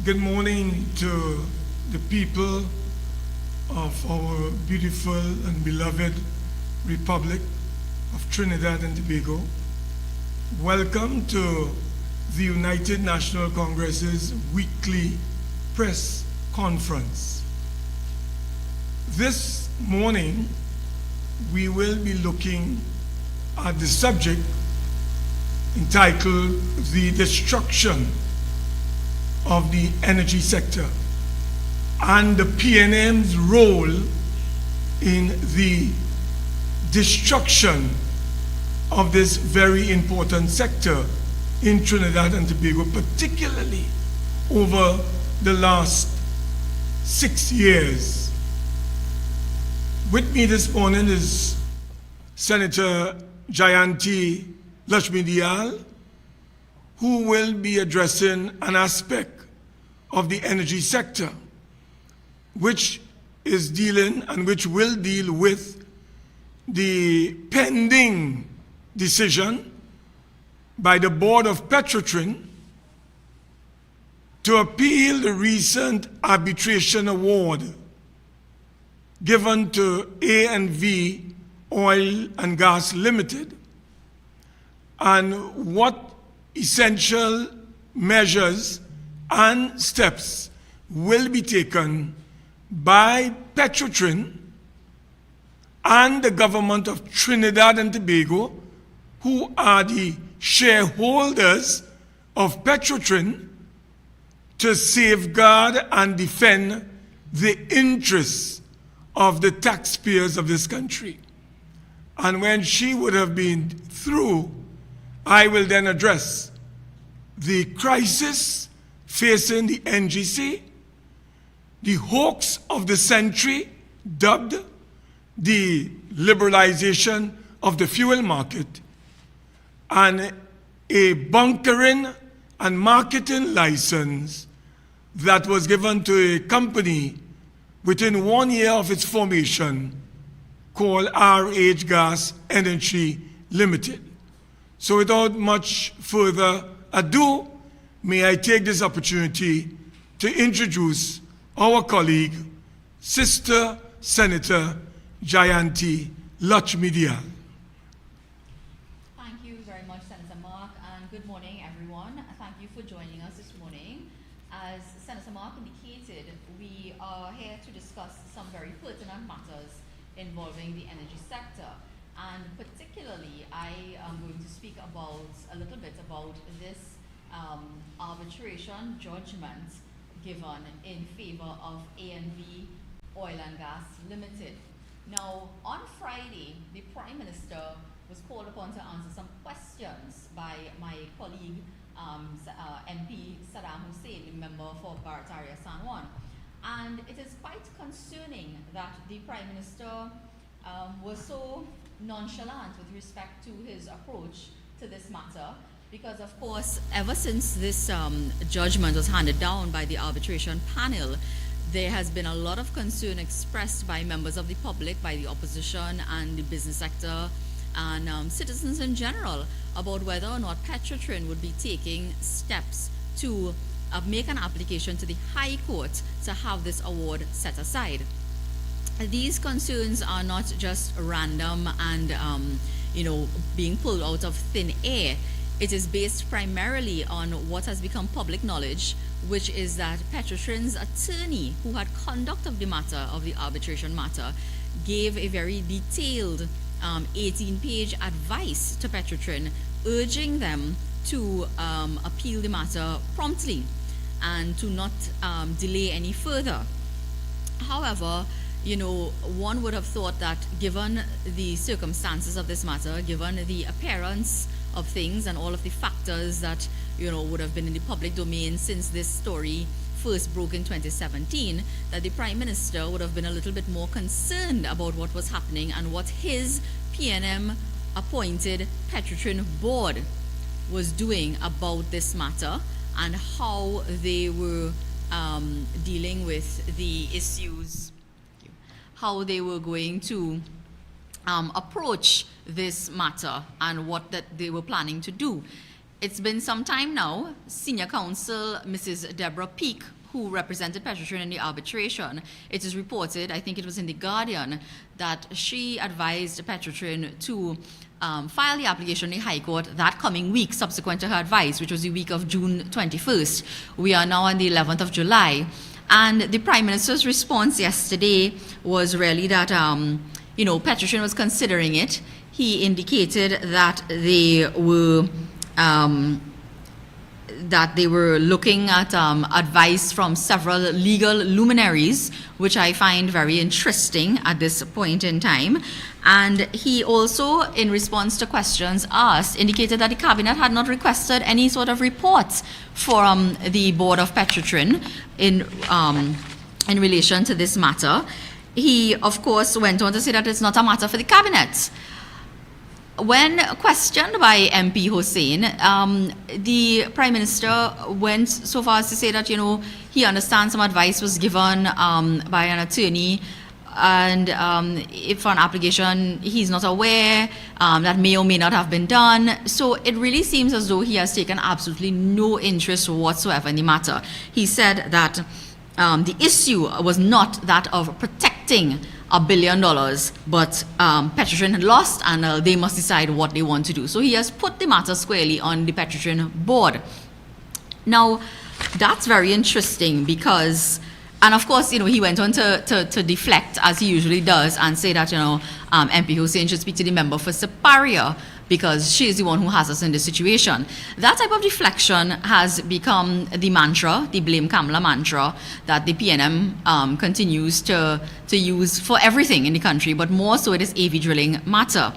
Good morning to the people of our beautiful and beloved Republic of Trinidad and Tobago. Welcome to the United National Congress's weekly press conference. This morning, we will be looking at the subject entitled The Destruction of the Energy Sector and the PNM's role in the destruction of this very important sector in Trinidad and Tobago, particularly over the last 6 years. With me this morning is Senator Jayanti Lakshmi, who will be addressing an aspect of the energy sector, which is dealing and which will deal with the pending decision by the board of Petrotrin to appeal the recent arbitration award given to A&V Oil and Gas Limited, and what essential measures and steps will be taken by Petrotrin and the government of Trinidad and Tobago, who are the shareholders of Petrotrin, to safeguard and defend the interests of the taxpayers of this country. And when she would have been through, I will then address the crisis facing the NGC, the hoax of the century, dubbed the liberalization of the fuel market, and a bunkering and marketing license that was given to a company within 1 year of its formation called RH Gas Energy Limited. So without much further ado, may I take this opportunity to introduce our colleague, Sister Senator Jayanti Lakshmi. Thank you very much, Senator Mark, and good morning, everyone. Thank you for joining us this morning. As Senator Mark indicated, we are here to discuss some very pertinent matters involving the energy sector. And particularly, I am going to speak about a little bit about this arbitration judgment given in favor of A&V Oil and Gas Limited. Now, on Friday, the Prime Minister was called upon to answer some questions by my colleague, MP Saddam Hussein, the member for Barataria San Juan. And it is quite concerning that the Prime Minister was so nonchalant with respect to his approach to this matter, because of course ever since this judgment was handed down by the arbitration panel, there has been a lot of concern expressed by members of the public, by the opposition and the business sector and citizens in general about whether or not Petrotrin would be taking steps to make an application to the High Court to have this award set aside. These concerns are not just random and being pulled out of thin air. It is based primarily on what has become public knowledge, which is that Petrotrin's attorney, who had conduct of the matter, of the arbitration matter, gave a very detailed 18-page advice to Petrotrin, urging them to appeal the matter promptly and to not delay any further. However, one would have thought that given the circumstances of this matter, given the appearance of things and all of the factors that, would have been in the public domain since this story first broke in 2017, that the Prime Minister would have been a little bit more concerned about what was happening and what his PNM-appointed Petrotrin board was doing about this matter and how they were dealing with the issues, how they were going to approach this matter and what that they were planning to do. It's been some time now. Senior Counsel Mrs. Deborah Peake, who represented Petrotrin in the arbitration, it is reported, I think it was in The Guardian, that she advised Petrotrin to file the application in the High Court that coming week subsequent to her advice, which was the week of June 21st. We are now on the 11th of July. And the Prime Minister's response yesterday was really that, Petrotrin was considering it. He indicated that they were looking at advice from several legal luminaries, which I find very interesting at this point in time. And he also, in response to questions asked, indicated that the Cabinet had not requested any sort of reports from the board of Petrotrin in relation to this matter. He, of course, went on to say that it's not a matter for the Cabinet. When questioned by MP Hussain, the Prime Minister went so far as to say that, he understands some advice was given by an attorney, and if for an application he's not aware, that may or may not have been done. So it really seems as though he has taken absolutely no interest whatsoever in the matter. He said that the issue was not that of protecting $1 billion, but Petrotrin had lost, and they must decide what they want to do. So he has put the matter squarely on the Petrotrin board. Now, that's very interesting because, and of course, he went on to deflect, as he usually does, and say that, MP Hussain should speak to the member for Superior, because she is the one who has us in this situation. That type of deflection has become the mantra, the blame Kamala mantra, that the PNM continues to use for everything in the country, but more so it is AV drilling matter.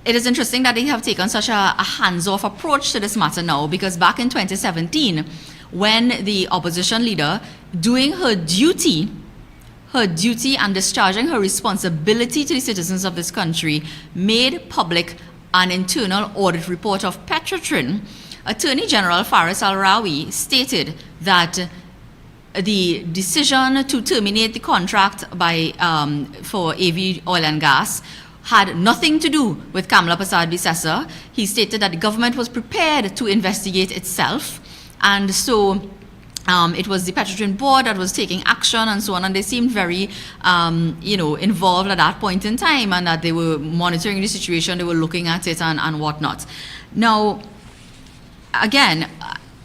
It is interesting that they have taken such a hands-off approach to this matter now, because back in 2017, when the opposition leader, doing her duty and discharging her responsibility to the citizens of this country, made public an internal audit report of Petrotrin, Attorney General Faris Al-Rawi stated that the decision to terminate the contract for AV Oil and Gas had nothing to do with Kamala Persad-Bissessar. He stated that the government was prepared to investigate itself, and so it was the Petrotrin board that was taking action and so on, and they seemed very, involved at that point in time, and that they were monitoring the situation, they were looking at it and whatnot. Now, again,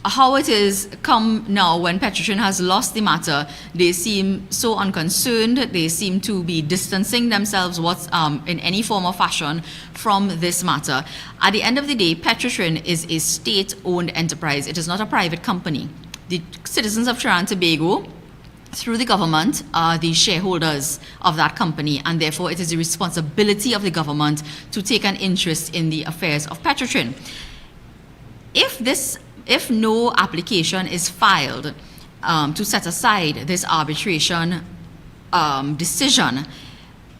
how it is come now when Petrotrin has lost the matter, they seem so unconcerned, they seem to be distancing themselves in any form or fashion from this matter. At the end of the day, Petrotrin is a state-owned enterprise. It is not a private company. The citizens of Trinidad and Tobago, through the government, are the shareholders of that company, and therefore it is the responsibility of the government to take an interest in the affairs of Petrotrin. If no application is filed to set aside this arbitration decision,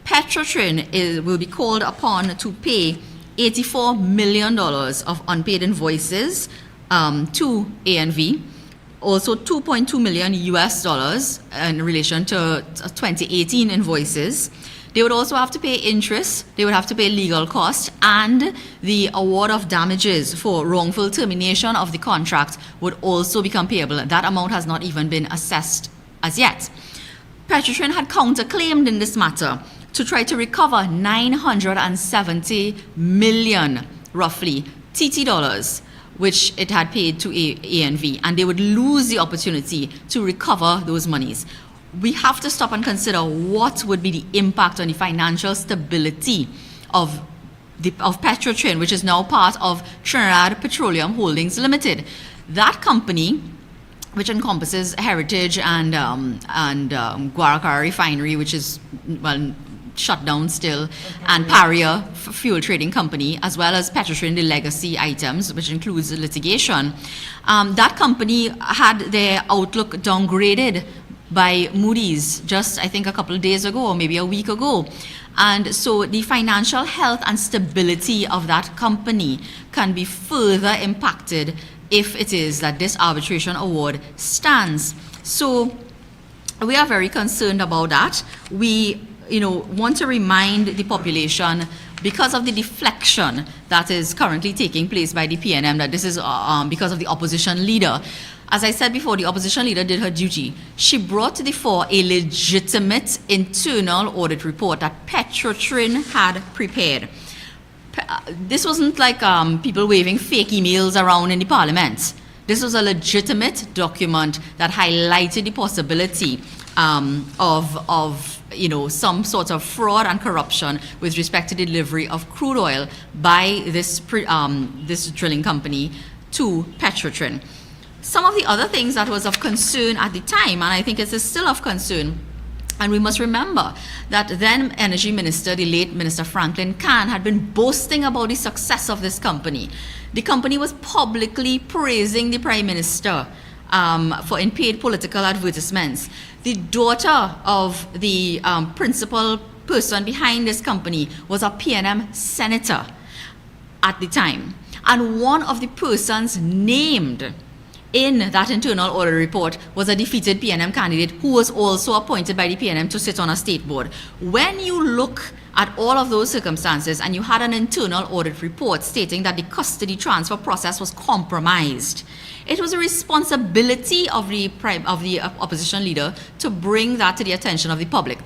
Petrotrin will be called upon to pay $84 million of unpaid invoices to ANV. Also $2.2 million in relation to 2018 invoices. They would also have to pay interest, they would have to pay legal costs, and the award of damages for wrongful termination of the contract would also become payable. That amount has not even been assessed as yet. Petrotrin had counterclaimed in this matter to try to recover 970 million, roughly, TT dollars, which it had paid to ANV, and they would lose the opportunity to recover those monies. We have to stop and consider what would be the impact on the financial stability of Petrotrin, which is now part of Trinidad Petroleum Holdings Limited. That company, which encompasses Heritage and Guaracara Refinery, which is, shut down still, and Paria Fuel Trading Company, as well as Petrotrin, the legacy items, which includes the litigation. That company had their outlook downgraded by Moody's just, I think, a couple of days ago, or maybe a week ago. And so the financial health and stability of that company can be further impacted if it is that this arbitration award stands. So we are very concerned about that. We want to remind the population because of the deflection that is currently taking place by the PNM, that this is because of the opposition leader. As I said before, the opposition leader did her duty. She brought to the fore a legitimate internal audit report that Petrotrin had prepared. This wasn't like people waving fake emails around in the parliament. This was a legitimate document that highlighted the possibility of some sort of fraud and corruption with respect to the delivery of crude oil by this drilling company to Petrotrin. Some of the other things that was of concern at the time, and I think it is still of concern, and we must remember that then Energy Minister, the late Minister Franklin Kahn, had been boasting about the success of this company. The company was publicly praising the Prime Minister in paid political advertisements. The daughter of the principal person behind this company was a PNM senator at the time. And one of the persons named in that internal audit report was a defeated PNM candidate who was also appointed by the PNM to sit on a state board. When you look at all of those circumstances and you had an internal audit report stating that the custody transfer process was compromised, it was a responsibility of the opposition leader to bring that to the attention of the public.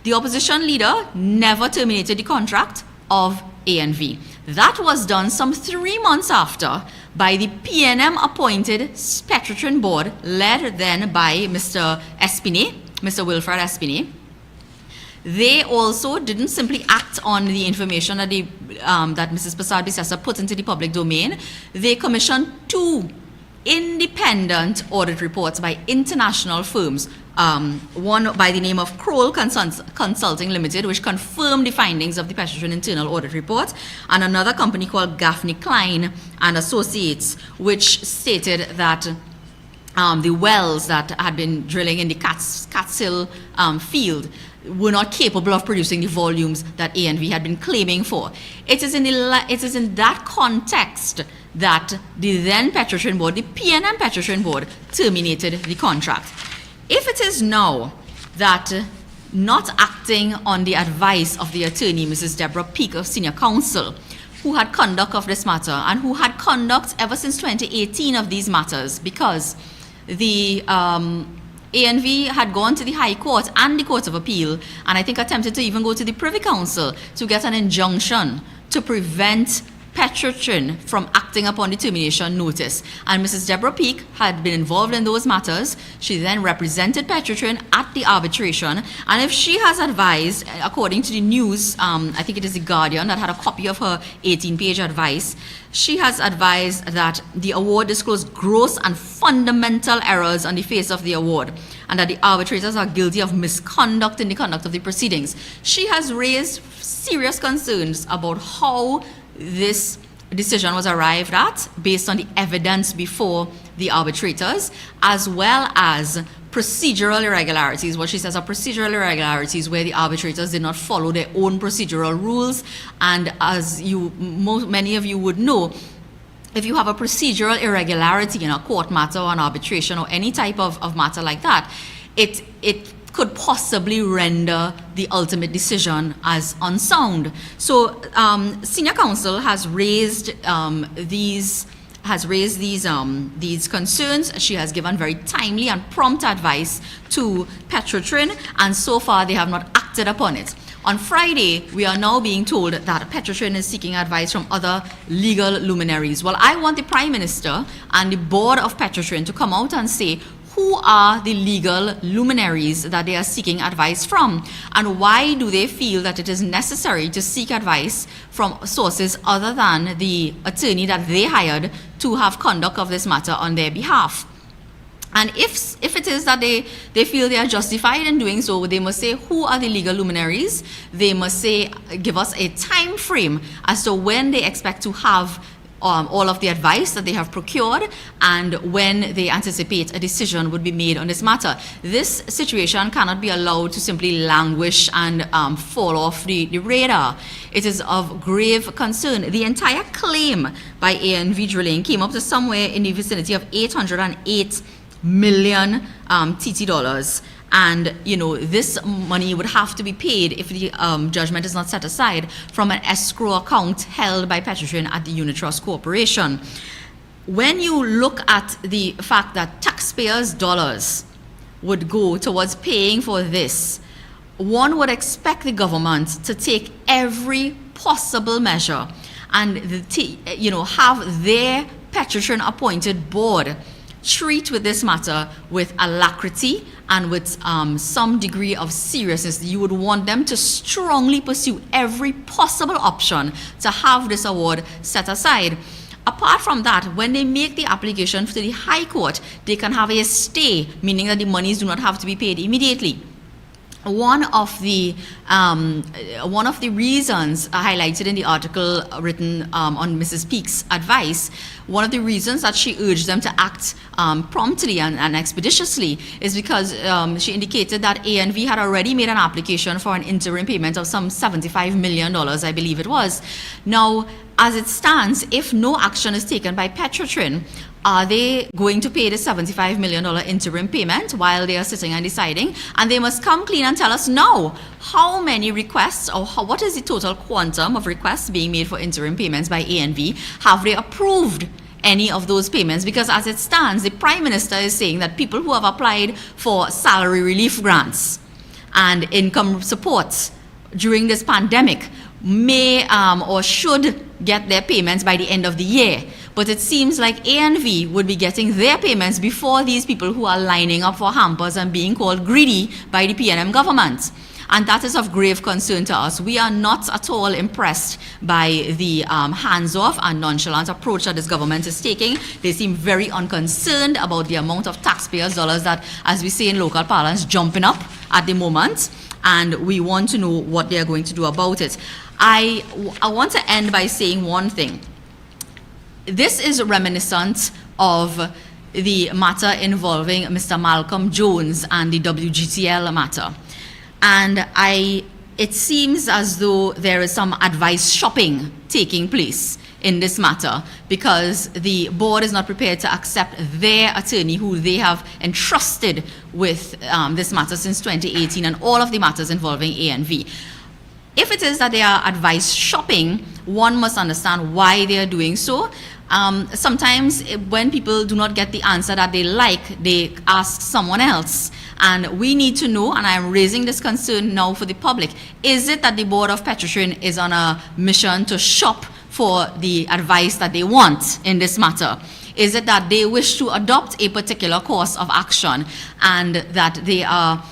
The opposition leader never terminated the contract of ANV. That was done some 3 months after by the PNM appointed Petrotrin board, led then by Mr. Wilfred Espine. They also didn't simply act on the information that Mrs. Prasad-Bissessar put into the public domain. They commissioned 2 independent audit reports by international firms. One by the name of Kroll Consulting Limited, which confirmed the findings of the Petrotrin internal audit report, and another company called Gaffney Klein and Associates, which stated that the wells that had been drilling in the Catskill field were not capable of producing the volumes that ANV had been claiming for. It is in that context that the then Petrotrin board, the PNM Petrotrin board, terminated the contract. If it is now that not acting on the advice of the attorney, Mrs. Deborah Peake of Senior Counsel, who had conduct of this matter and who had conduct ever since 2018 of these matters, because the ANV had gone to the High Court and the Court of Appeal, and I think attempted to even go to the Privy Council to get an injunction to prevent Petrotrin from acting upon the termination notice. And Mrs. Deborah Peake had been involved in those matters. She then represented Petrotrin at the arbitration. And if she has advised, according to the news, I think it is The Guardian that had a copy of her 18-page advice, she has advised that the award disclosed gross and fundamental errors on the face of the award, and that the arbitrators are guilty of misconduct in the conduct of the proceedings. She has raised serious concerns about how this decision was arrived at based on the evidence before the arbitrators, as well as procedural irregularities. What she says are procedural irregularities where the arbitrators did not follow their own procedural rules. And as many of you would know, if you have a procedural irregularity in a court matter or an arbitration or any type of matter like that, it could possibly render the ultimate decision as unsound. So senior counsel has raised these concerns. She has given very timely and prompt advice to Petrotrin, and so far they have not acted upon it. On Friday, we are now being told that Petrotrin is seeking advice from other legal luminaries. Well, I want the Prime Minister and the board of Petrotrin to come out and say who are the legal luminaries that they are seeking advice from, and why do they feel that it is necessary to seek advice from sources other than the attorney that they hired to have conduct of this matter on their behalf. And if it is that they feel they are justified in doing so, they must say who are the legal luminaries. They must say, give us a time frame as to when they expect to have all of the advice that they have procured and when they anticipate a decision would be made on this matter. This situation cannot be allowed to simply languish and fall off the radar. It is of grave concern. The entire claim by ANV Drilling came up to somewhere in the vicinity of 808 million TT dollars. And, this money would have to be paid if the judgment is not set aside from an escrow account held by Petrotrin at the Unit Trust Corporation. When you look at the fact that taxpayers' dollars would go towards paying for this, one would expect the government to take every possible measure and have their Petrotrin appointed board treat with this matter with alacrity and with some degree of seriousness. You would want them to strongly pursue every possible option to have this award set aside. Apart from that, when they make the application to the High Court, they can have a stay, meaning that the monies do not have to be paid immediately. One of the reasons highlighted in the article written on Mrs. Peake's advice, one of the reasons that she urged them to act promptly and expeditiously is because she indicated that ANV had already made an application for an interim payment of some $75 million, I believe it was. Now, as it stands, if no action is taken by Petrotrin, are they going to pay the $75 million interim payment while they are sitting and deciding? And they must come clean and tell us now how many requests or what is the total quantum of requests being made for interim payments by ANV? Have they approved any of those payments? Because as it stands, the Prime Minister is saying that people who have applied for salary relief grants and income supports during this pandemic may or should get their payments by the end of the year. But it seems like ANV would be getting their payments before these people who are lining up for hampers and being called greedy by the PNM government. And that is of grave concern to us. We are not at all impressed by the hands-off and nonchalant approach that this government is taking. They seem very unconcerned about the amount of taxpayers' dollars that, as we say in local parlance, jumping up at the moment. And we want to know what they are going to do about it. I want to end by saying one thing. This is reminiscent of the matter involving Mr. Malcolm Jones and the WGTL matter. And it seems as though there is some advice shopping taking place in this matter because the board is not prepared to accept their attorney who they have entrusted with this matter since 2018 and all of the matters involving ANV. If it is that they are advice shopping, one must understand why they are doing so. Sometimes when people do not get the answer that they like, they ask someone else. And we need to know, and I'm raising this concern now for the public, is it that the board of Petrotrin is on a mission to shop for the advice that they want in this matter? Is it that they wish to adopt a particular course of action and that they are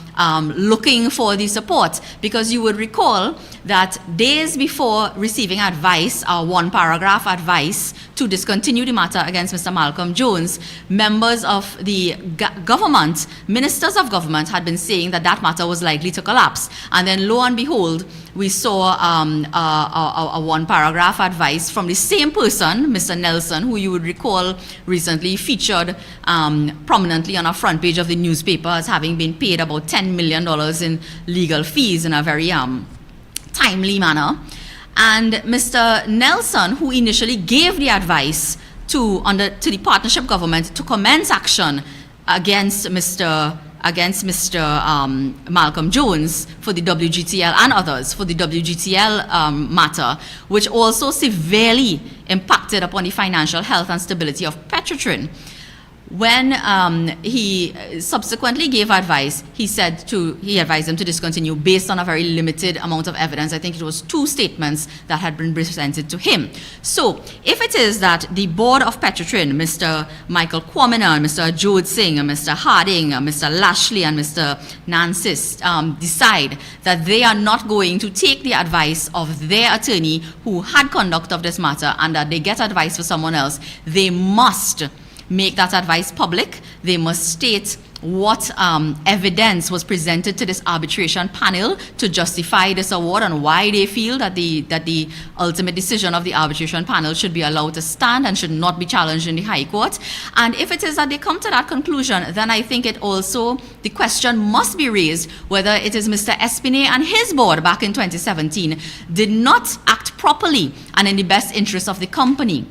looking for the support? Because you would recall that days before receiving advice, one paragraph advice to discontinue the matter against Mr. Malcolm Jones, members of the government, ministers of government had been saying that that matter was likely to collapse. And then lo and behold, we saw a one paragraph advice from the same person, Mr. Nelson, who you would recall recently featured prominently on a front page of the newspaper as having been paid about $10 million in legal fees in a very timely manner. And Mr. Nelson, who initially gave the advice to the partnership government to commence action against Mr. Malcolm Jones for the WGTL and others for the WGTL matter, which also severely impacted upon the financial health and stability of Petrotrin. When he subsequently gave advice, he advised them to discontinue based on a very limited amount of evidence. I think it was 2 statements that had been presented to him. So if it is that the board of Petrotrin, Mr. Michael Kwamina, Mr. Jode Singh, Mr. Harding, Mr. Lashley, and Mr. Nancis decide that they are not going to take the advice of their attorney who had conduct of this matter and that they get advice for someone else, they must make that advice public. They must state what evidence was presented to this arbitration panel to justify this award and why they feel that the ultimate decision of the arbitration panel should be allowed to stand and should not be challenged in the High Court. And if it is that they come to that conclusion, then I think the question must be raised whether it is Mr. Espinay and his board back in 2017 did not act properly and in the best interest of the company.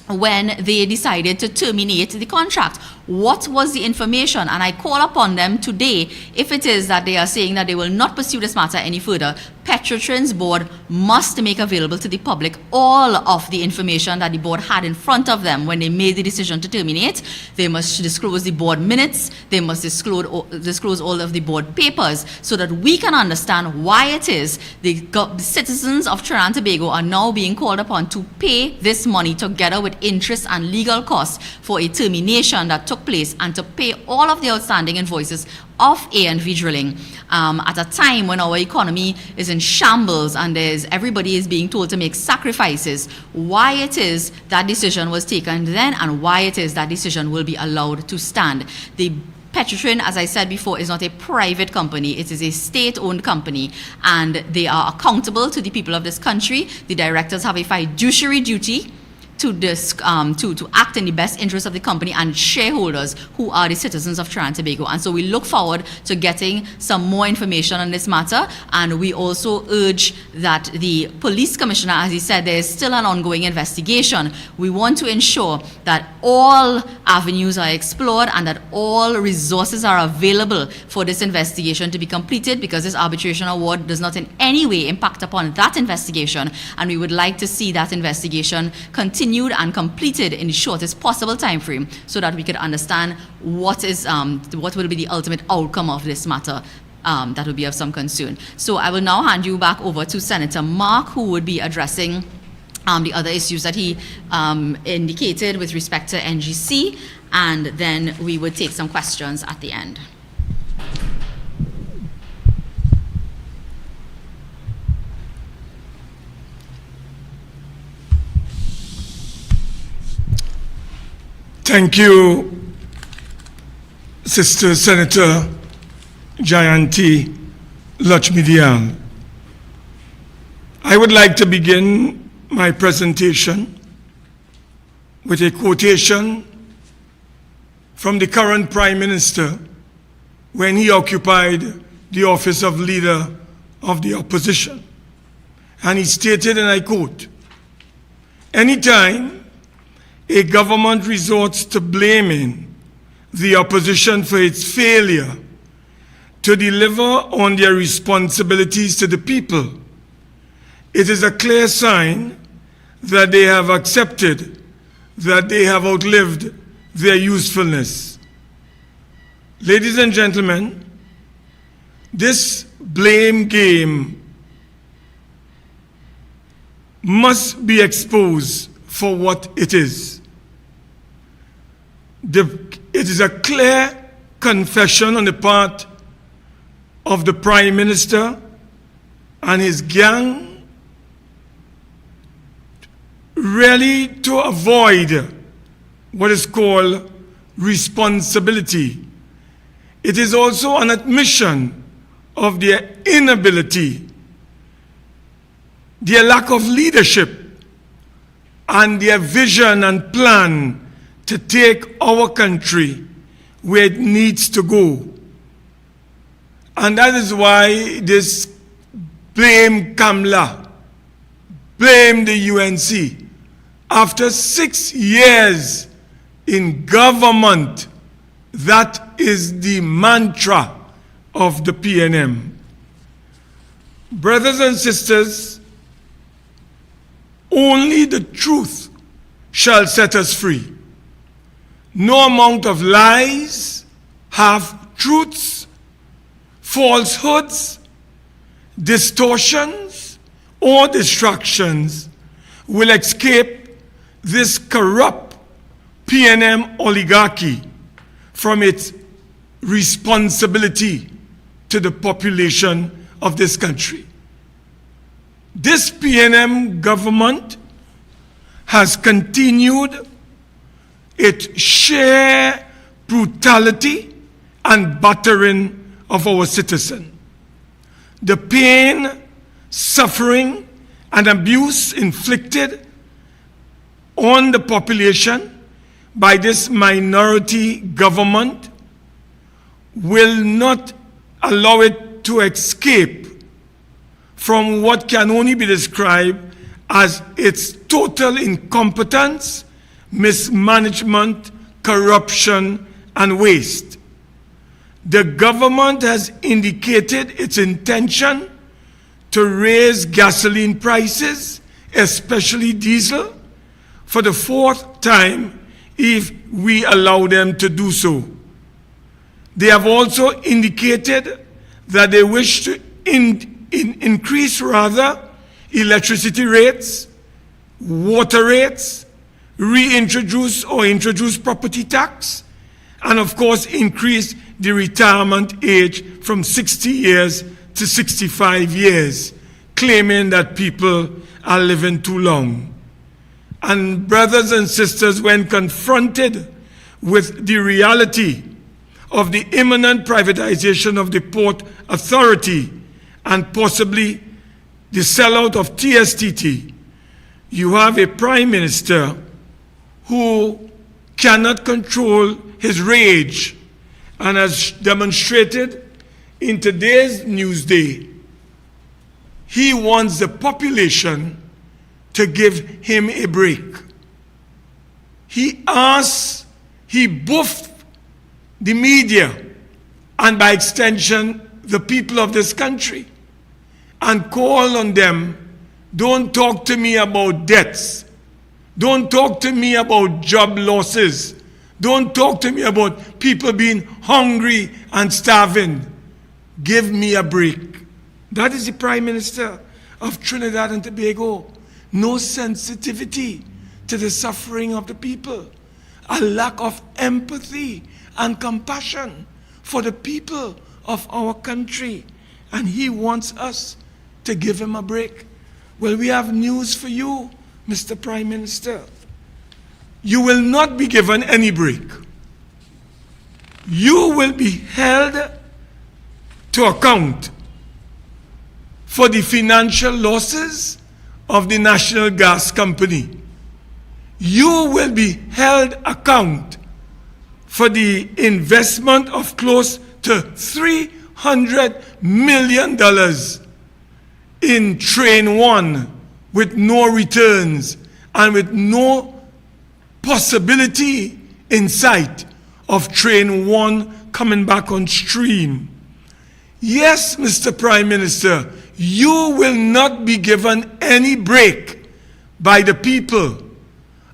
when they decided to terminate the contract. What was the information? And I call upon them today, if it is that they are saying that they will not pursue this matter any further, Petrotrin's board must make available to the public all of the information that the board had in front of them when they made the decision to terminate. They must disclose the board minutes, they must disclose all of the board papers, so that we can understand why it is the citizens of Trinidad and Tobago are now being called upon to pay this money together with interest and legal costs for a termination that took place, and to pay all of the outstanding invoices of A&V drilling at a time when our economy is in shambles and everybody is being told to make sacrifices. Why it is that decision was taken then, and why it is that decision will be allowed to stand. The Petrotrin, as I said before, is not a private company. It is a state-owned company, and they are accountable to the people of this country. The directors have a fiduciary duty to act in the best interest of the company and shareholders, who are the citizens of Trinidad and Tobago. And so we look forward to getting some more information on this matter, and we also urge that the police commissioner, as he said, there is still an ongoing investigation. We want to ensure that all avenues are explored and that all resources are available for this investigation to be completed, because this arbitration award does not in any way impact upon that investigation, and we would like to see that investigation continued and completed in the shortest possible time frame, so that we could understand what will be the ultimate outcome of this matter. That would be of some concern. So I will now hand you back over to Senator Mark, who would be addressing the other issues that he indicated with respect to NGC, and then we would take some questions at the end. Thank you, Sister Senator Jayanti Lakshmidial. I would like to begin my presentation with a quotation from the current Prime Minister when he occupied the office of Leader of the Opposition. And he stated, and I quote, "Anytime a government resorts to blaming the opposition for its failure to deliver on their responsibilities to the people, it is a clear sign that they have accepted that they have outlived their usefulness." Ladies and gentlemen, this blame game must be exposed for what it is. It is a clear confession on the part of the Prime Minister and his gang, really to avoid what is called responsibility. It is also an admission of their inability, their lack of leadership, and their vision and plan to take our country where it needs to go. And that is why this blame Kamla, blame the UNC. After 6 years in government, that is the mantra of the PNM. Brothers and sisters, only the truth shall set us free. No amount of lies, half-truths, falsehoods, distortions, or distractions will escape this corrupt PNM oligarchy from its responsibility to the population of this country. This PNM government has continued its sheer brutality and battering of our citizens. The pain, suffering, and abuse inflicted on the population by this minority government will not allow it to escape from what can only be described as its total incompetence mismanagement, corruption, and waste. The government has indicated its intention to raise gasoline prices, especially diesel, for the fourth time if we allow them to do so. They have also indicated that they wish to increase electricity rates, water rates, reintroduce or introduce property tax, and of course increase the retirement age from 60 years to 65 years, claiming that people are living too long. And brothers and sisters, when confronted with the reality of the imminent privatization of the Port Authority and possibly the sellout of TSTT, you have a Prime Minister who cannot control his rage, and as demonstrated in today's Newsday, he wants the population to give him a break. He buffed the media, and by extension, the people of this country, and called on them, don't talk to me about debts. Don't talk to me about job losses. Don't talk to me about people being hungry and starving. Give me a break. That is the Prime Minister of Trinidad and Tobago. No sensitivity to the suffering of the people. A lack of empathy and compassion for the people of our country. And he wants us to give him a break. Well, we have news for you, Mr. Prime Minister. You will not be given any break. You will be held to account for the financial losses of the National Gas Company. You will be held account for the investment of close to $300 million in Train 1 with no returns and with no possibility in sight of Train 1 coming back on stream. Yes, Mr. Prime Minister, you will not be given any break by the people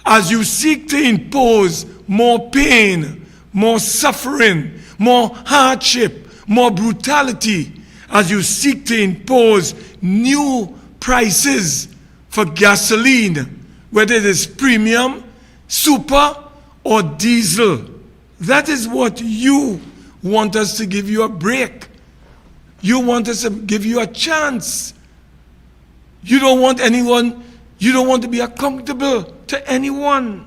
as you seek to impose more pain, more suffering, more hardship, more brutality, as you seek to impose new prices for gasoline, whether it is premium, super, or diesel. That is what you want us to give you a break. You want us to give you a chance. You don't want to be accountable to anyone.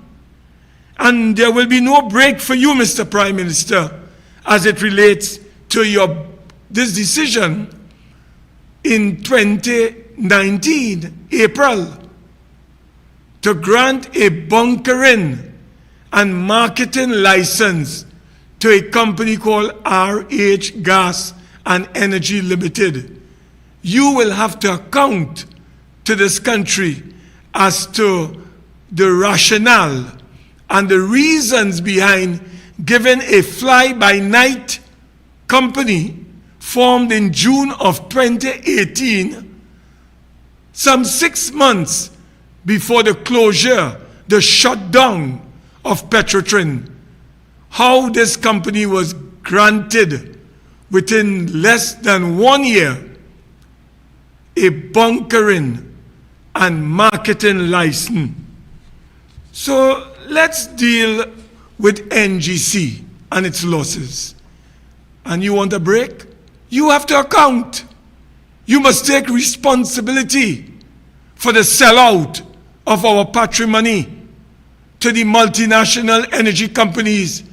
And there will be no break for you, Mr. Prime Minister, as it relates to this decision in 2019, April, to grant a bunkering and marketing license to a company called RH Gas and Energy Limited. You will have to account to this country as to the rationale and the reasons behind giving a fly-by-night company formed in June of 2018, some 6 months before the closure, the shutdown of Petrotrin, how this company was granted within less than 1 year a bunkering and marketing license. So let's deal with NGC and its losses. And you want a break? You have to account. You must take responsibility for the sellout of our patrimony to the multinational energy companies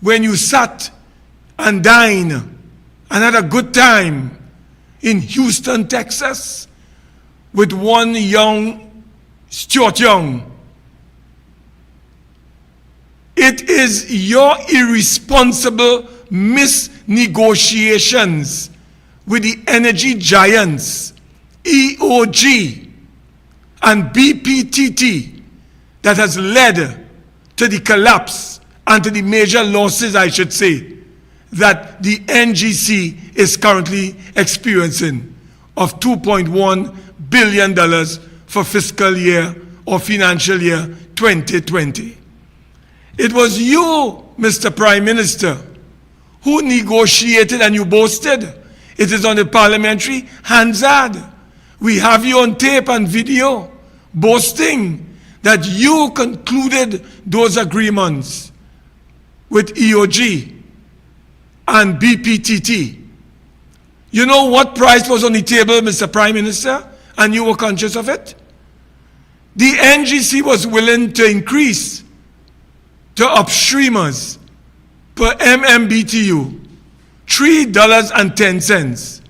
when you sat and dined and had a good time in Houston, Texas with one young Stuart Young. It is your irresponsible misnegotiations with the energy giants, EOG and BPTT, that has led to the collapse and to the major losses, I should say, that the NGC is currently experiencing of $2.1 billion for fiscal year or financial year 2020. It was you, Mr. Prime Minister, who negotiated and you boasted. It is on the parliamentary Hansard. We have you on tape and video boasting that you concluded those agreements with EOG and BPTT. You know what price was on the table, Mr. Prime Minister, and you were conscious of it? The NGC was willing to increase to upstreamers per MMBTU $3.10.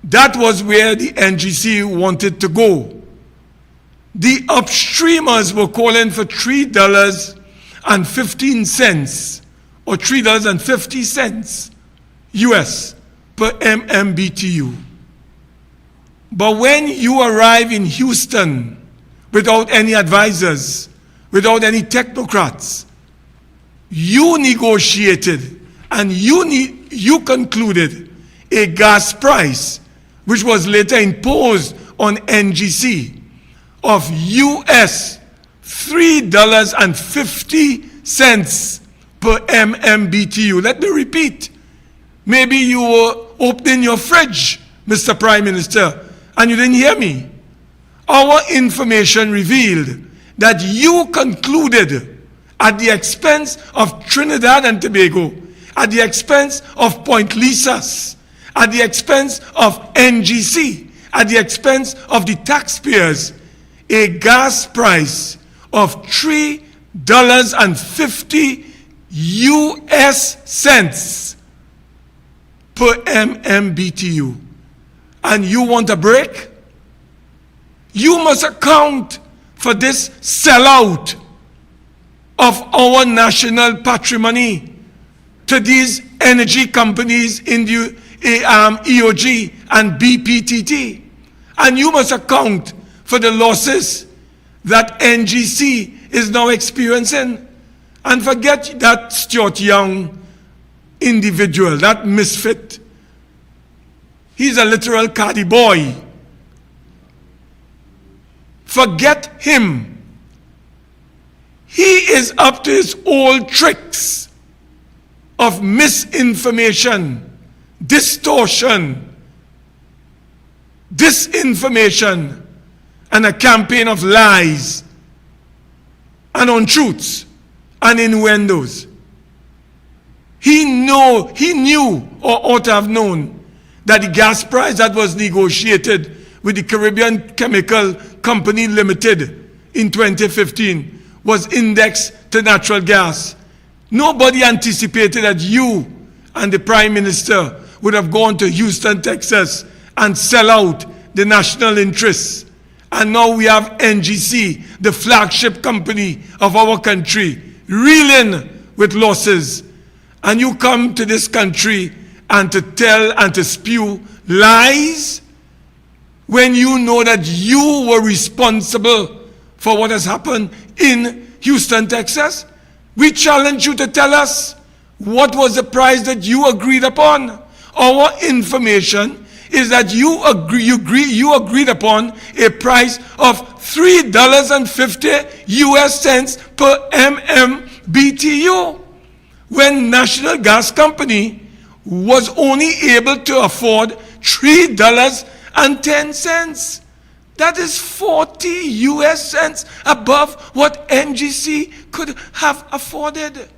That was where the NGC wanted to go. The upstreamers were calling for $3.15 or $3.50 US per MMBTU. But when you arrive in Houston without any advisors, without any technocrats, you negotiated and you concluded a gas price which was later imposed on NGC of US $3.50 per MMBTU. Let me repeat. Maybe you were opening your fridge, Mr. Prime Minister, and you didn't hear me. Our information revealed that you concluded at the expense of Trinidad and Tobago, at the expense of Point Lisas, at the expense of NGC, at the expense of the taxpayers, a gas price of $3.50 US cents per MMBTU. And you want a break? You must account for this sellout of our national patrimony to these energy companies in the EOG and BPTT. And you must account for the losses that NGC is now experiencing. And forget that Stuart Young individual, that misfit. He's a literal caddy boy. Forget him. He is up to his old tricks of misinformation, distortion, disinformation, and a campaign of lies and untruths and innuendos. He knew or ought to have known that the gas price that was negotiated with the Caribbean Chemical Company Limited in 2015 was indexed to natural gas. Nobody anticipated that you and the Prime Minister would have gone to Houston, Texas and sell out the national interests. And now we have NGC, the flagship company of our country, reeling with losses. And you come to this country and to tell and to spew lies when you know that you were responsible for what has happened in Houston, Texas. We challenge you to tell us what was the price that you agreed upon. Our information is that you agreed upon a price of $3.50 US cents per MMBTU, when National Gas Company was only able to afford $3.10. That is 40 US cents above what NGC could have afforded.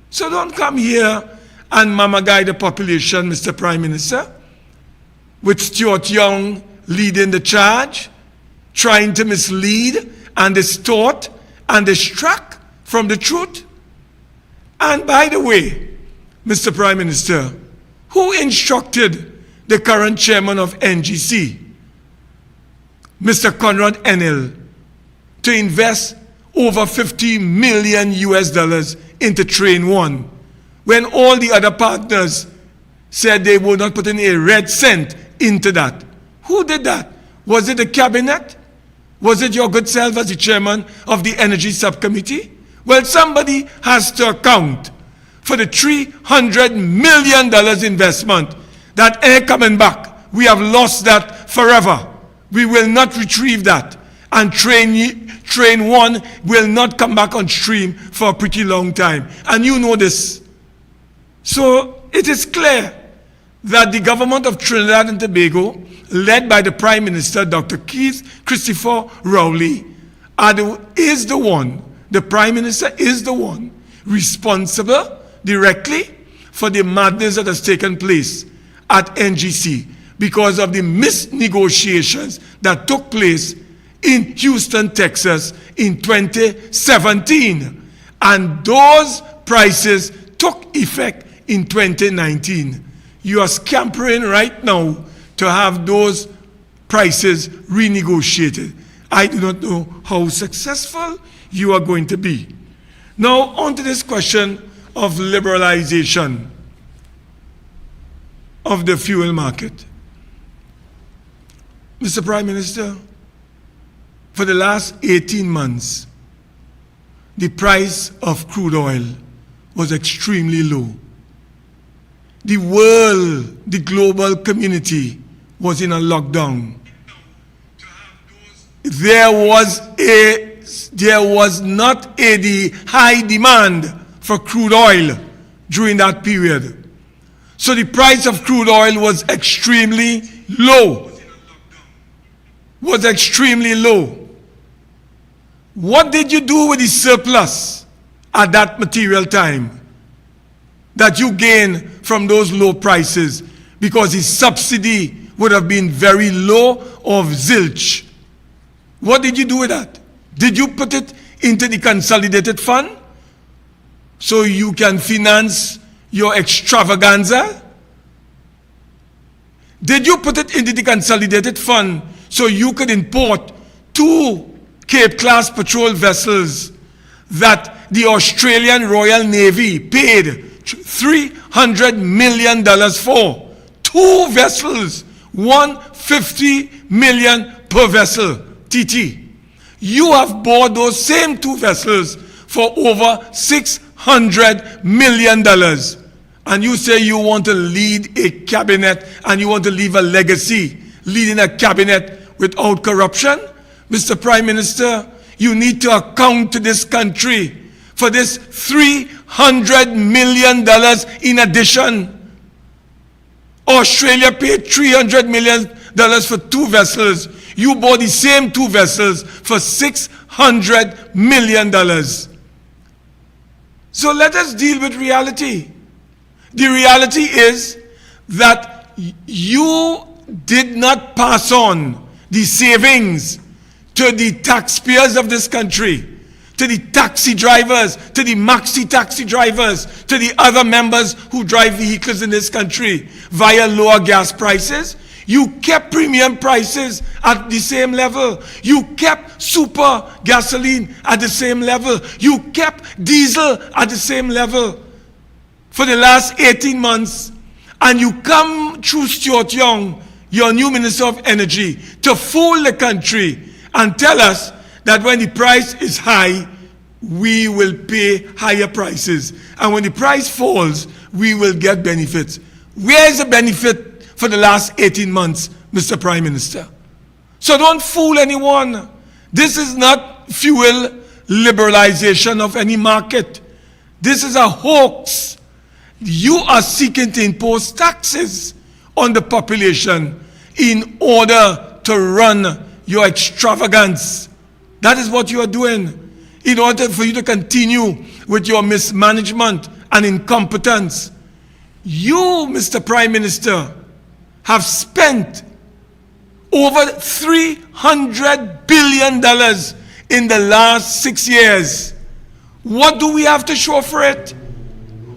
So don't come here and mama guide the population, Mr. Prime Minister, with Stuart Young leading the charge, trying to mislead and distort and distract from the truth. And by the way, Mr. Prime Minister, who instructed the current chairman of NGC, Mr. Conrad Enel, to invest over $50 million US into Train 1, when all the other partners said they would not put in a red cent into that? Who did that? Was it the cabinet? Was it your good self as the chairman of the Energy Subcommittee? Well, somebody has to account for the $300 million investment that ain't coming back. We have lost that forever. We will not retrieve that. And train 1 will not come back on stream for a pretty long time. And you know this. So it is clear that the government of Trinidad and Tobago, led by the Prime Minister, Dr. Keith Christopher Rowley, is the one, the Prime Minister is the one responsible directly for the madness that has taken place at NGC because of the misnegotiations that took place in Houston, Texas in 2017. And those prices took effect in 2019. You are scampering right now to have those prices renegotiated. I do not know how successful you are going to be. Now, on to this question of liberalization of the fuel market. Mr. Prime Minister, for the last 18 months, the price of crude oil was extremely low. The world, the global community was in a lockdown. There was not a high demand for crude oil during that period. So the price of crude oil was extremely low. Was extremely low. What did you do with the surplus at that material time that you gained from those low prices? Because the subsidy would have been very low or zilch. What did you do with that? Did you put it into the consolidated fund so you can finance your extravaganza? Did you put it into the consolidated fund so you could import 2 Cape-class patrol vessels that the Australian Royal Navy paid $300 million for? 2 vessels, $150 million per vessel, TT. You have bought those same 2 vessels for over $600 million. And you say you want to lead a cabinet and you want to leave a legacy, leading a cabinet without corruption? Mr. Prime Minister, you need to account to this country for this $300 million in addition. Australia paid $300 million for 2 vessels. You bought the same 2 vessels for $600 million. So let us deal with reality. The reality is that you did not pass on the savings to the taxpayers of this country, to the taxi drivers, to the maxi taxi drivers, to the other members who drive vehicles in this country via lower gas prices. You kept premium prices at the same level. You kept super gasoline at the same level. You kept diesel at the same level for the last 18 months. And you come through Stuart Young, your new Minister of Energy, to fool the country and tell us that when the price is high, we will pay higher prices. And when the price falls, we will get benefits. Where is the benefit for the last 18 months, Mr. Prime Minister? So don't fool anyone. This is not fuel liberalization of any market. This is a hoax. You are seeking to impose taxes on the population in order to run your extravagance. That is what you are doing in order for you to continue with your mismanagement and incompetence. You, Mr. Prime Minister, have spent over $300 billion in the last 6 years. What do we have to show for it?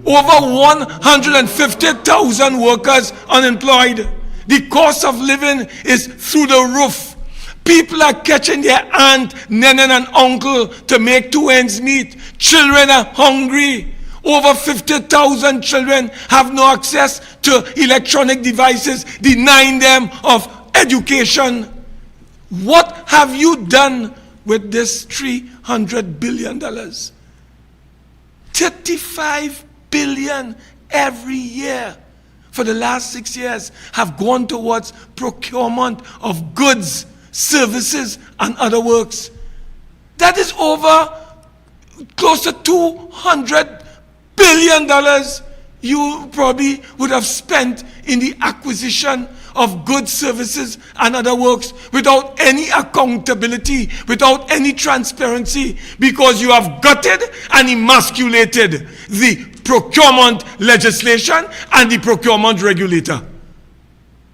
Over 150,000 workers unemployed. The cost of living is through the roof. People are catching their aunt, nene, and uncle to make 2 ends meet. Children are hungry. Over 50,000 children have no access to electronic devices, denying them of education. What have you done with this $300 billion? 35 billion every year for the last 6 years have gone towards procurement of goods, services, and other works. That is over close to $200 billion you probably would have spent in the acquisition of goods, services, and other works without any accountability, without any transparency, because you have gutted and emasculated the procurement legislation and the procurement regulator.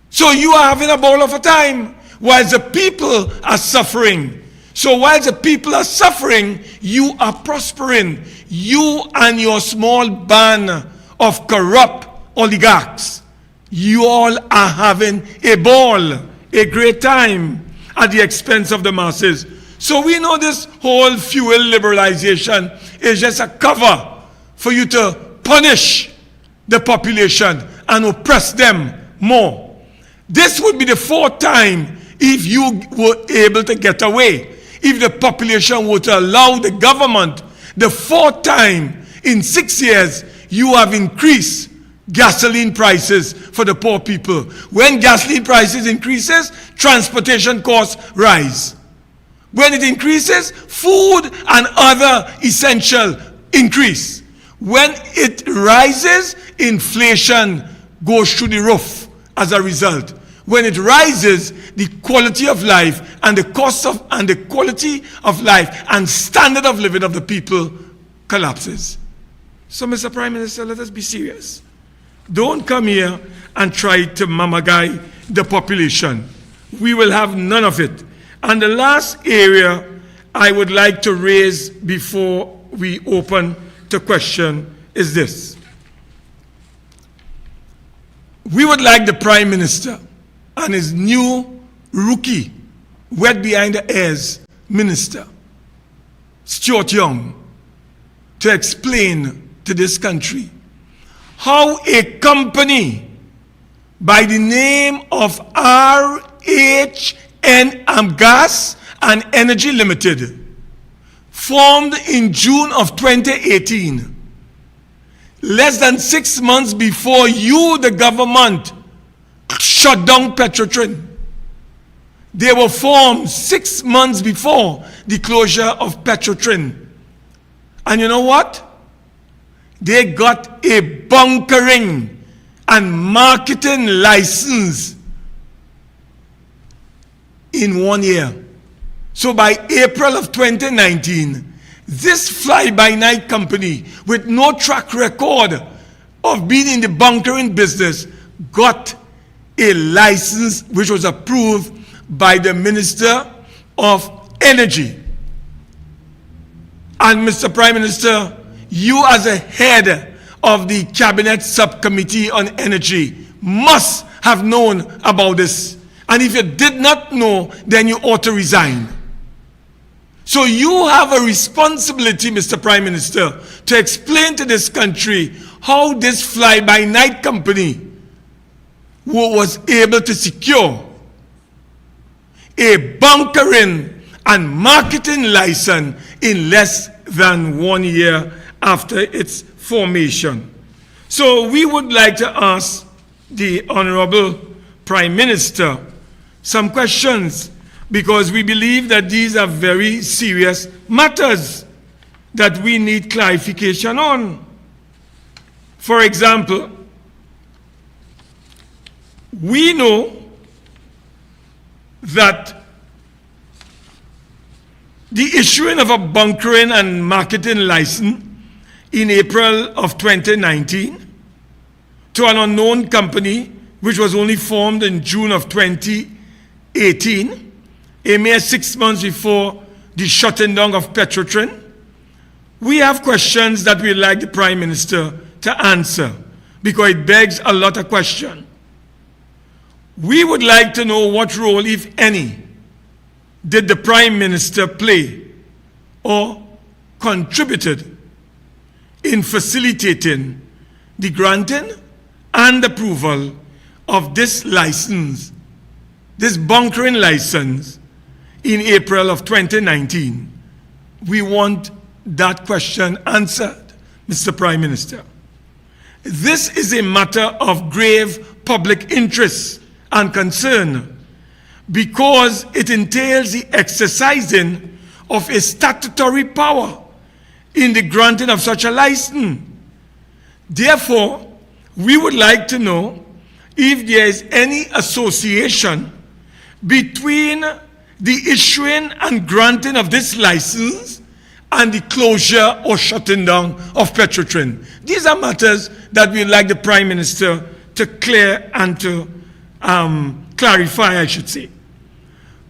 So you are having a ball of a time while the people are suffering. So while the people are suffering, you are prospering. You and your small band of corrupt oligarchs, you all are having a ball, a great time at the expense of the masses. So we know this whole fuel liberalization is just a cover for you to punish the population and oppress them more. This would be the fourth time if you were able to get away. If the population were to allow the government, the fourth time in 6 years, you have increased gasoline prices for the poor people. When gasoline prices increases, transportation costs rise. When it increases, food and other essential increase. When it rises, inflation goes through the roof as a result. When it rises, the quality of life and the cost of and the quality of life and standard of living of the people collapses. So, Mr. Prime Minister, let us be serious. Don't come here and try to mamagai the population. We will have none of it. And the last area I would like to raise before we open to question is this. We would like the Prime Minister and his new rookie, wet behind the ears minister, Stuart Young, to explain to this country how a company by the name of RHN Gas and Energy Limited, formed in June of 2018, less than 6 months before you, the government, shut down Petrotrin. They were formed 6 months before the closure of Petrotrin. And you know what? They got a bunkering and marketing license in 1 year. So by April of 2019, this fly-by-night company with no track record of being in the bunkering business got a license which was approved by the Minister of Energy. And Mr. Prime Minister, you as a head of the Cabinet Subcommittee on Energy must have known about this. And if you did not know, then you ought to resign. So you have a responsibility, Mr. Prime Minister, to explain to this country how this fly-by-night company was able to secure a bunkering and marketing license in less than 1 year after its formation. So we would like to ask the Honorable Prime Minister some questions, because we believe that these are very serious matters that we need clarification on. For example, we know that the issuing of a bunkering and marketing license in April of 2019 to an unknown company which was only formed in June of 2018, a mere 6 months before the shutting down of Petrotrin, we have questions that we'd like the Prime Minister to answer, because it begs a lot of questions. We would like to know what role, if any, did the Prime Minister play or contributed in facilitating the granting and approval of this license, this bunkering license, in April of 2019. We want that question answered, Mr. Prime Minister. This is a matter of grave public interest and concern because it entails the exercising of a statutory power in the granting of such a license. Therefore, we would like to know if there is any association between the issuing and granting of this license and the closure or shutting down of Petrotrin. These are matters that we'd like the Prime Minister to clear and to clarify, I should say.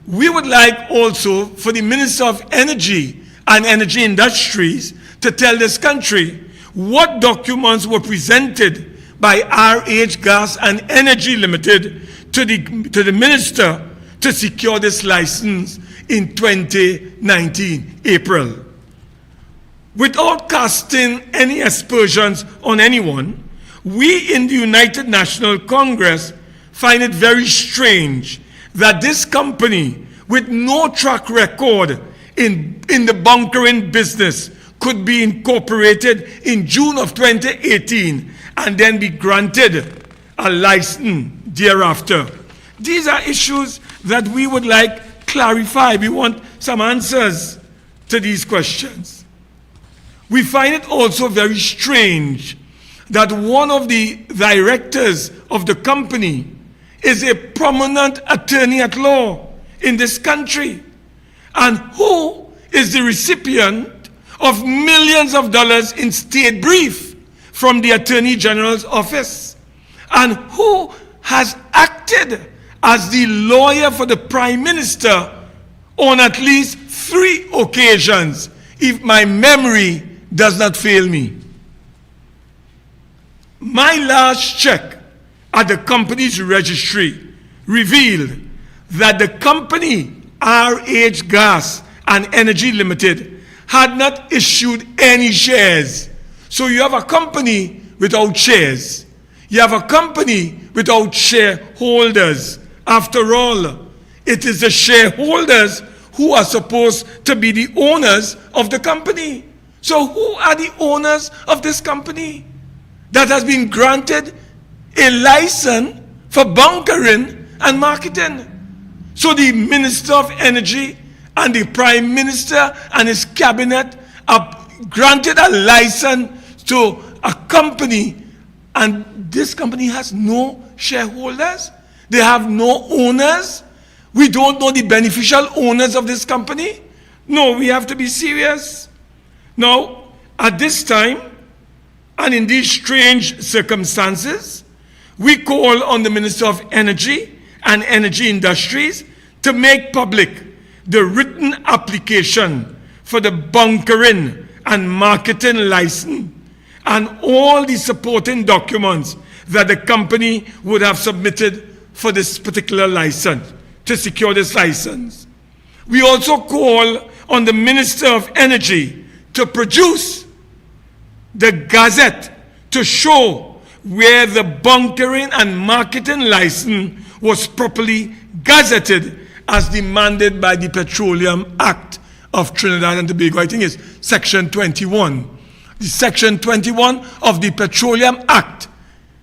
We would like also for the Minister of Energy and Energy Industries to tell this country what documents were presented by RH Gas and Energy Limited to the Minister to secure this license in 2019, April. Without casting any aspersions on anyone, we in the United National Congress find it very strange that this company with no track record in the bunkering business could be incorporated in June of 2018 and then be granted a license thereafter. These are issues that we would like clarified. We want some answers to these questions. We find it also very strange that one of the directors of the company is a prominent attorney at law in this country, and who is the recipient of millions of dollars in state brief from the Attorney General's office, and who has acted as the lawyer for the Prime Minister on at least 3 occasions, if my memory does not fail me. My last check at the company's registry revealed that the company RH Gas and Energy Limited had not issued any shares. So you have a company without shares. You have a company without shareholders. After all, it is the shareholders who are supposed to be the owners of the company. So who are the owners of this company that has been granted a license for bunkering and marketing? So the Minister of Energy and the Prime Minister and his cabinet have granted a license to a company, and this company has no shareholders. They have no owners. We don't know the beneficial owners of this company. No, we have to be serious. Now, at this time, and in these strange circumstances, we call on the Minister of Energy and Energy Industries to make public the written application for the bunkering and marketing license and all the supporting documents that the company would have submitted for this particular license, to secure this license. We also call on the Minister of Energy to produce the Gazette to show where the bunkering and marketing license was properly gazetted as demanded by the Petroleum Act of Trinidad and Tobago. I think it's Section 21. The Section 21 of the Petroleum Act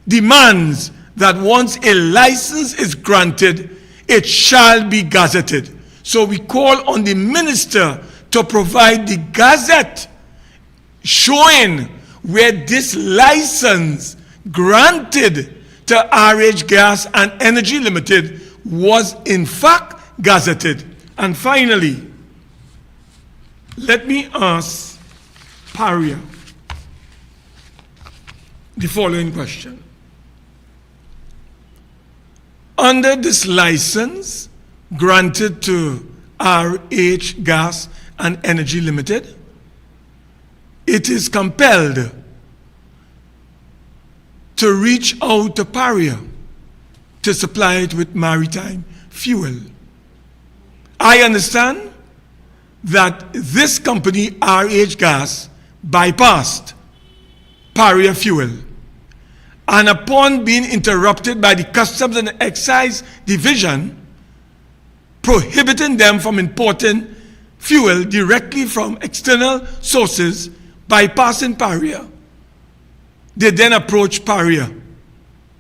demands that once a license is granted, it shall be gazetted. So we call on the minister to provide the gazette showing where this license granted to RH Gas and Energy Limited was in fact gazetted. And finally, let me ask Paria the following question. Under this license granted to RH Gas and Energy Limited, it is compelled to reach out to Paria to supply it with maritime fuel. I understand that this company, RH Gas, bypassed Paria Fuel, and upon being interrupted by the Customs and Excise Division, prohibiting them from importing fuel directly from external sources, bypassing Paria. They then approached Paria,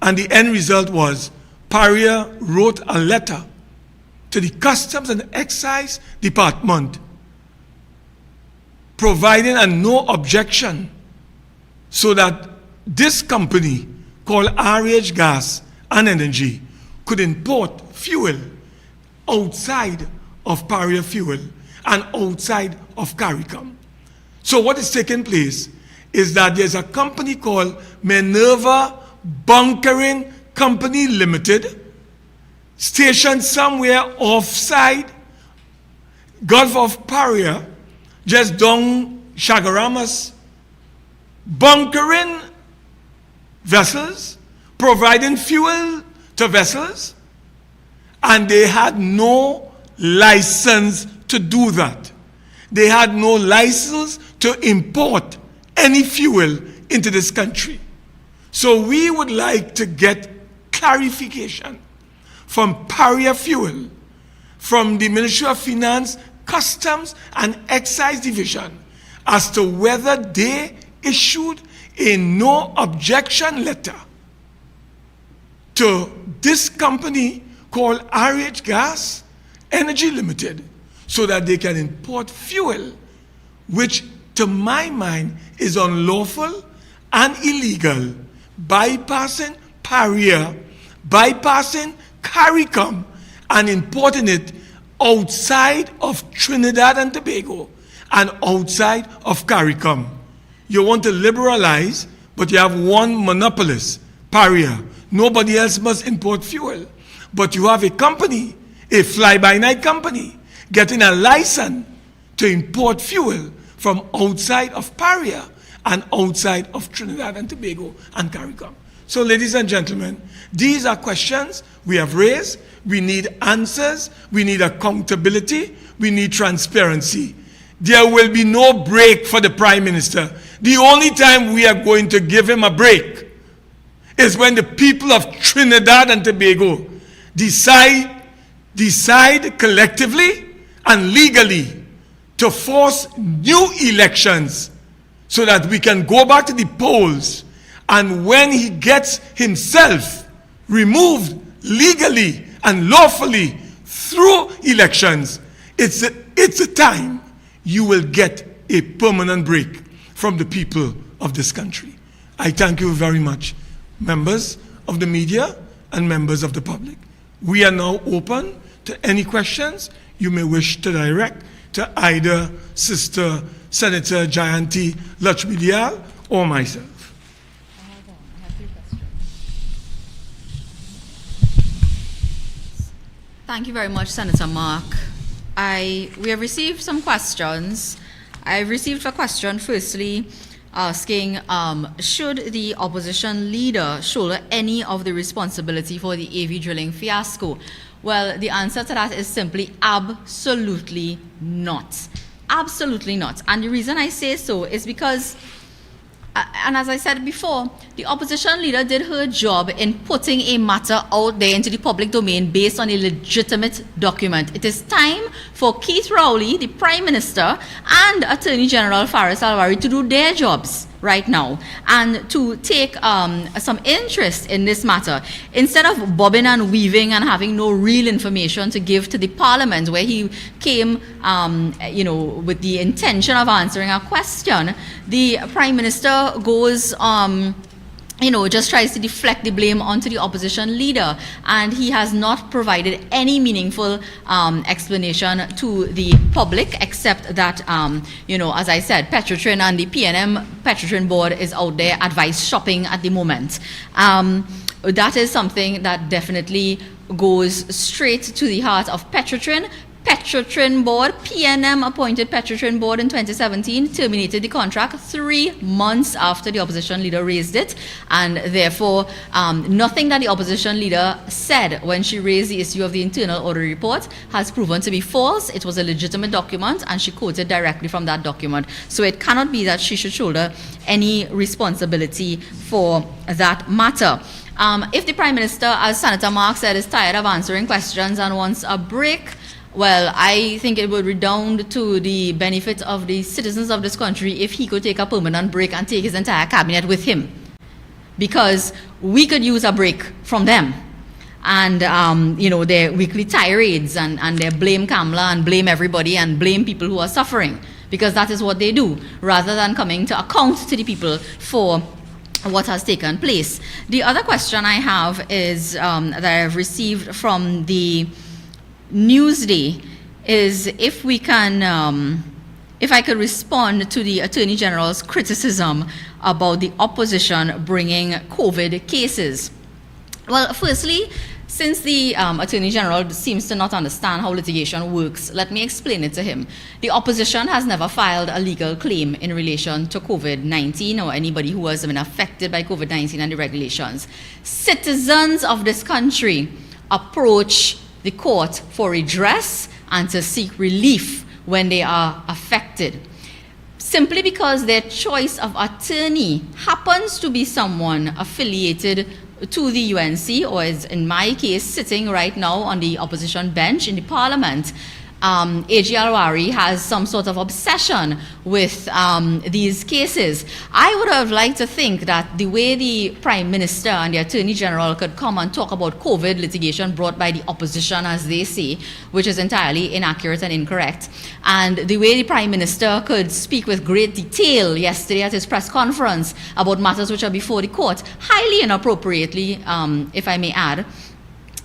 and the end result was Paria wrote a letter to the Customs and Excise Department providing a no objection so that this company called RH Gas and Energy could import fuel outside of Paria Fuel and outside of CARICOM. So what is taking place is that there's a company called Minerva Bunkering Company Limited, stationed somewhere offside Gulf of Paria, just down Chagaramas, bunkering vessels, providing fuel to vessels, and they had no license to do that. They had no license to import any fuel into this country. So we would like to get clarification from Paria Fuel, from the Ministry of Finance, Customs and Excise Division, as to whether they issued a no objection letter to this company called RH Gas Energy Limited so that they can import fuel, which to my mind is unlawful and illegal, bypassing Paria, bypassing CARICOM, and importing it outside of Trinidad and Tobago and outside of CARICOM. You want to liberalize, but you have one monopolist, Paria. Nobody else must import fuel. But you have a company, a fly-by-night company, getting a license to import fuel from outside of Paria and outside of Trinidad and Tobago and CARICOM. So, ladies and gentlemen, these are questions we have raised. We need answers. We need accountability. We need transparency. There will be no break for the Prime Minister. The only time we are going to give him a break is when the people of Trinidad and Tobago decide collectively and legally to force new elections so that we can go back to the polls. And when he gets himself removed legally and lawfully through elections, it's a time you will get a permanent break from the people of this country. I thank you very much, members of the media and members of the public. We are now open to any questions you may wish to direct to either Sister Senator Jayanti Lakshmi or myself. Thank you very much, Senator Mark. We have received some questions. I received a question firstly asking, should the opposition leader shoulder any of the responsibility for the AV drilling fiasco? Well, the answer to that is simply absolutely not. Absolutely not. And the reason I say so is because, and as I said before, the opposition leader did her job in putting a matter out there into the public domain based on a legitimate document. It is time for Keith Rowley, the Prime Minister, and Attorney General Faris Alwari to do their jobs right now and to take some interest in this matter. Instead of bobbing and weaving and having no real information to give to the Parliament, where he came with the intention of answering a question, the Prime Minister goes just tries to deflect the blame onto the opposition leader, and he has not provided any meaningful explanation to the public, except that, as I said, Petrotrin and the PNM Petrotrin board is out there advice shopping at the moment. That is something that definitely goes straight to the heart of Petrotrin. Petrotrin board, PNM appointed Petrotrin board in 2017, terminated the contract 3 months after the opposition leader raised it, and therefore nothing that the opposition leader said when she raised the issue of the internal audit report has proven to be false. It was a legitimate document, and she quoted directly from that document. So it cannot be that she should shoulder any responsibility for that matter. If the Prime Minister, as Senator Mark said, is tired of answering questions and wants a break, Well, I think it would redound to the benefit of the citizens of this country if he could take a permanent break and take his entire cabinet with him. Because we could use a break from them. And, their weekly tirades and their blame Kamala and blame everybody and blame people who are suffering. Because that is what they do, rather than coming to account to the people for what has taken place. The other question I have is that I have received from the Newsday is if we can, if I could respond to the Attorney General's criticism about the opposition bringing COVID cases. Well, firstly, since the Attorney General seems to not understand how litigation works, let me explain it to him. The opposition has never filed a legal claim in relation to COVID-19 or anybody who has been affected by COVID-19 and the regulations. Citizens of this country approach the court for redress and to seek relief when they are affected. Simply because their choice of attorney happens to be someone affiliated to the UNC, or is in my case sitting right now on the opposition bench in the parliament, AG Alwari has some sort of obsession with these cases. I would have liked to think that the way the Prime Minister and the Attorney General could come and talk about COVID litigation brought by the opposition, as they say, which is entirely inaccurate and incorrect, and the way the Prime Minister could speak with great detail yesterday at his press conference about matters which are before the court, highly inappropriately, if I may add.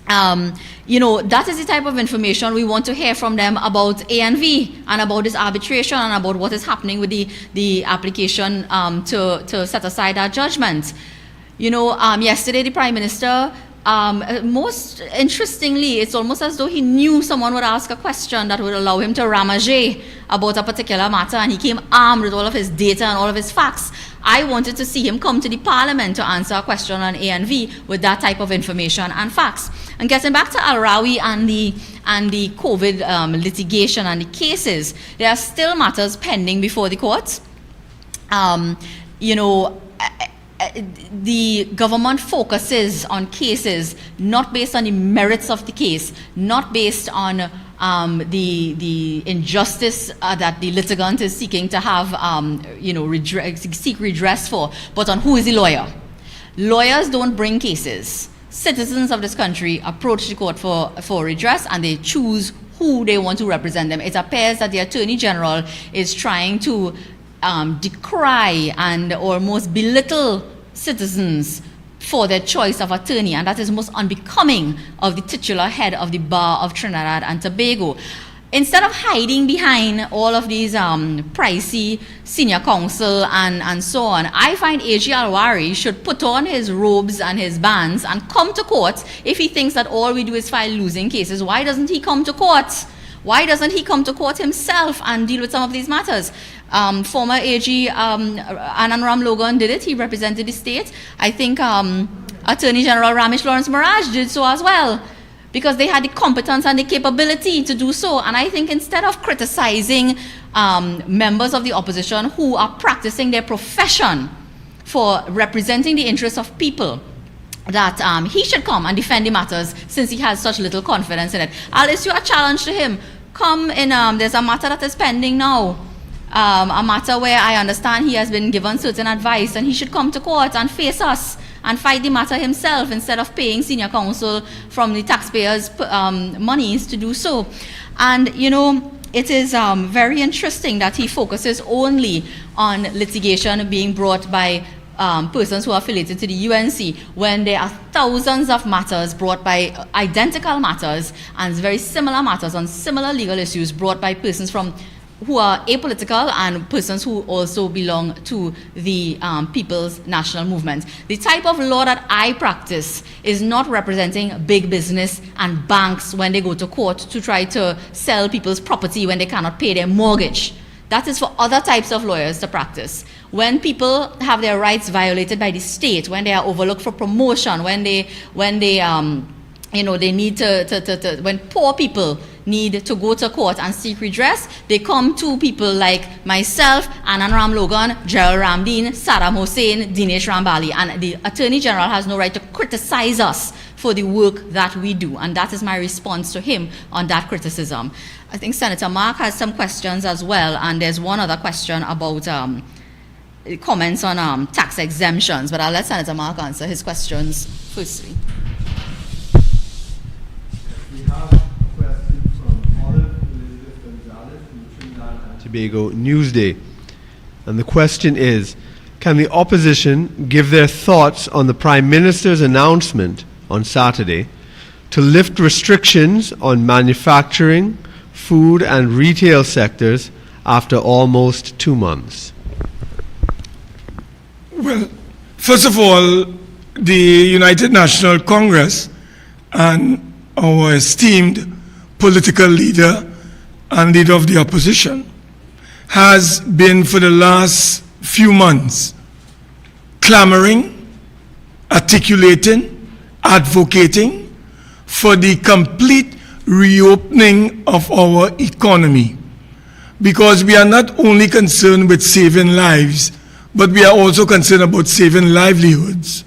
That is the type of information we want to hear from them about ANV and about this arbitration and about what is happening with the application to set aside our judgment. Yesterday the Prime Minister, most interestingly, it's almost as though he knew someone would ask a question that would allow him to ramage about a particular matter, and he came armed with all of his data and all of his facts. I wanted to see him come to the parliament to answer a question on ANV with that type of information and facts. And getting back to Al-Rawi and the COVID litigation and the cases, there are still matters pending before the courts. The government focuses on cases not based on the merits of the case, not based on the injustice that the litigant is seeking to have, seek redress for, but on who is the lawyer. Lawyers don't bring cases. Citizens of this country approach the court for redress, and they choose who they want to represent them. It appears that the Attorney General is trying to decry and almost belittle citizens for their choice of attorney, and that is most unbecoming of the titular head of the Bar of Trinidad and Tobago. Instead of hiding behind all of these pricey senior counsel and so on, I find AG Alwari should put on his robes and his bands and come to court. If he thinks that all we do is file losing cases, why doesn't he come to court? Why doesn't he come to court himself and deal with some of these matters? Former AG Anand Logan did it. He represented the state. I think Attorney General Ramesh Lawrence Maraj did so as well, because they had the competence and the capability to do so. And I think instead of criticizing members of the opposition who are practicing their profession for representing the interests of people, that he should come and defend the matters since he has such little confidence in it. I'll issue a challenge to him. Come in, there's a matter that is pending now, a matter where I understand he has been given certain advice, and he should come to court and face us and fight the matter himself instead of paying senior counsel from the taxpayers' monies to do so. And, it is very interesting that he focuses only on litigation being brought by persons who are affiliated to the UNC, when there are thousands of matters brought by identical matters and very similar matters on similar legal issues brought by persons who are apolitical and persons who also belong to the People's National Movement. The type of law that I practice is not representing big business and banks when they go to court to try to sell people's property when they cannot pay their mortgage. That is for other types of lawyers to practice. When people have their rights violated by the state, when they are overlooked for promotion, when they need when poor people need to go to court and seek redress, they come to people like myself, Anand Logan, Gerald Ramdeen, Saddam Hussein, Dinesh Rambali, and the Attorney General has no right to criticize us for the work that we do. And that is my response to him on that criticism. I think Senator Mark has some questions as well, and there's one other question about comments on tax exemptions, but I'll let Senator Mark answer his questions firstly. We have a question from Olive Elizabeth Gonzalez from the Trinidad and Tobago Newsday. And the question is, can the opposition give their thoughts on the Prime Minister's announcement on Saturday to lift restrictions on manufacturing, food and retail sectors after almost 2 months? Well, first of all, the United National Congress and our esteemed political leader and leader of the opposition has been for the last few months clamoring, articulating, advocating for the complete reopening of our economy, because we are not only concerned with saving lives, but we are also concerned about saving livelihoods.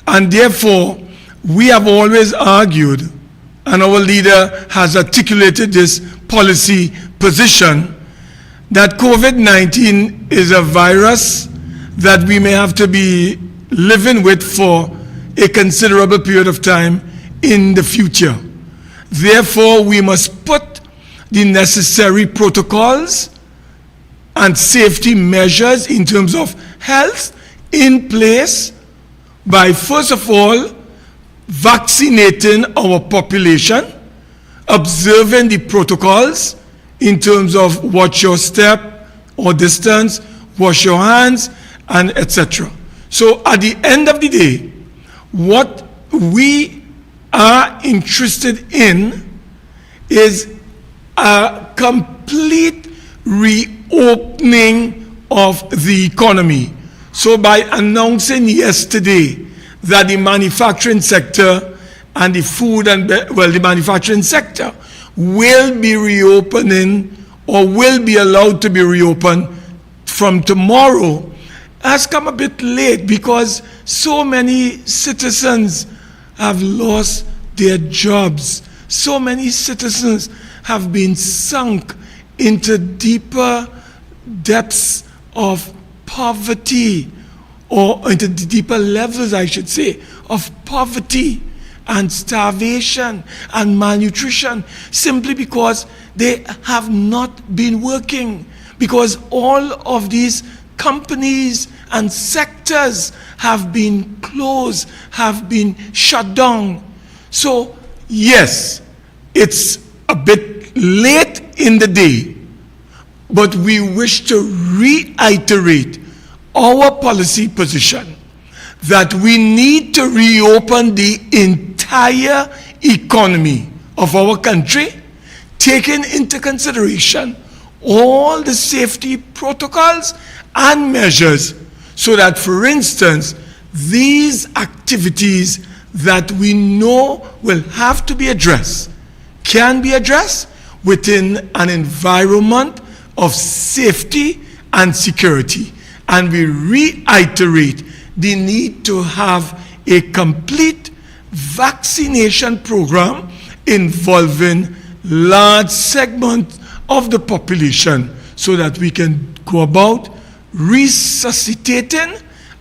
And therefore, we have always argued, and our leader has articulated this policy position, that COVID-19 is a virus that we may have to be living with for a considerable period of time in the future. Therefore, we must put the necessary protocols and safety measures in terms of health in place by, first of all, vaccinating our population, observing the protocols in terms of watch your step or distance, wash your hands, and etc. So at the end of the day, what we are interested in is a complete reopening of the economy. So by announcing yesterday that the manufacturing sector and the food and, the manufacturing sector will be reopening or will be allowed to be reopened from tomorrow has come a bit late, because so many citizens have lost their jobs. So many citizens have been sunk into deeper depths of poverty, or into the deeper levels, I should say, of poverty and starvation and malnutrition, simply because they have not been working, because all of these companies and sectors have been closed, have been shut down. So yes, it's a bit late in the day, but we wish to reiterate our policy position that we need to reopen the entire economy of our country, taking into consideration all the safety protocols and measures, so that, for instance, these activities that we know will have to be addressed can be addressed within an environment of safety and security. And we reiterate the need to have a complete vaccination program involving large segments of the population, so that we can go about resuscitating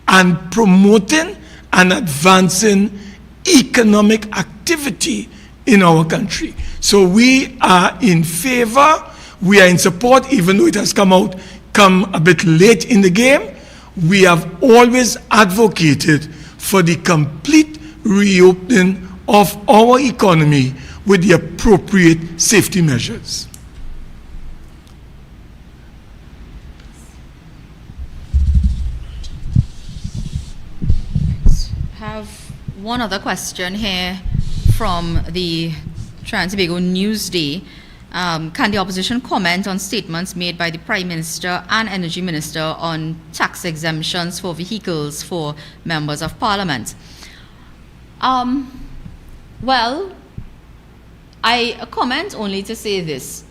and promoting and advancing economic activity in our country. So we are in favor, we are in support, even though it has come a bit late in the game. We have always advocated for the complete reopening of our economy with the appropriate safety measures. Have one other question here from the Trinidad and Tobago Newsday. Can the opposition comment on statements made by the Prime Minister and Energy Minister on tax exemptions for vehicles for members of Parliament? Well, I comment only to say this.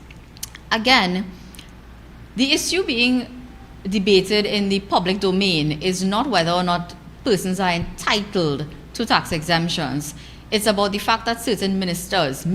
Again, the issue being debated in the public domain is not whether or not persons are entitled to tax exemptions. It's about the fact that certain ministers,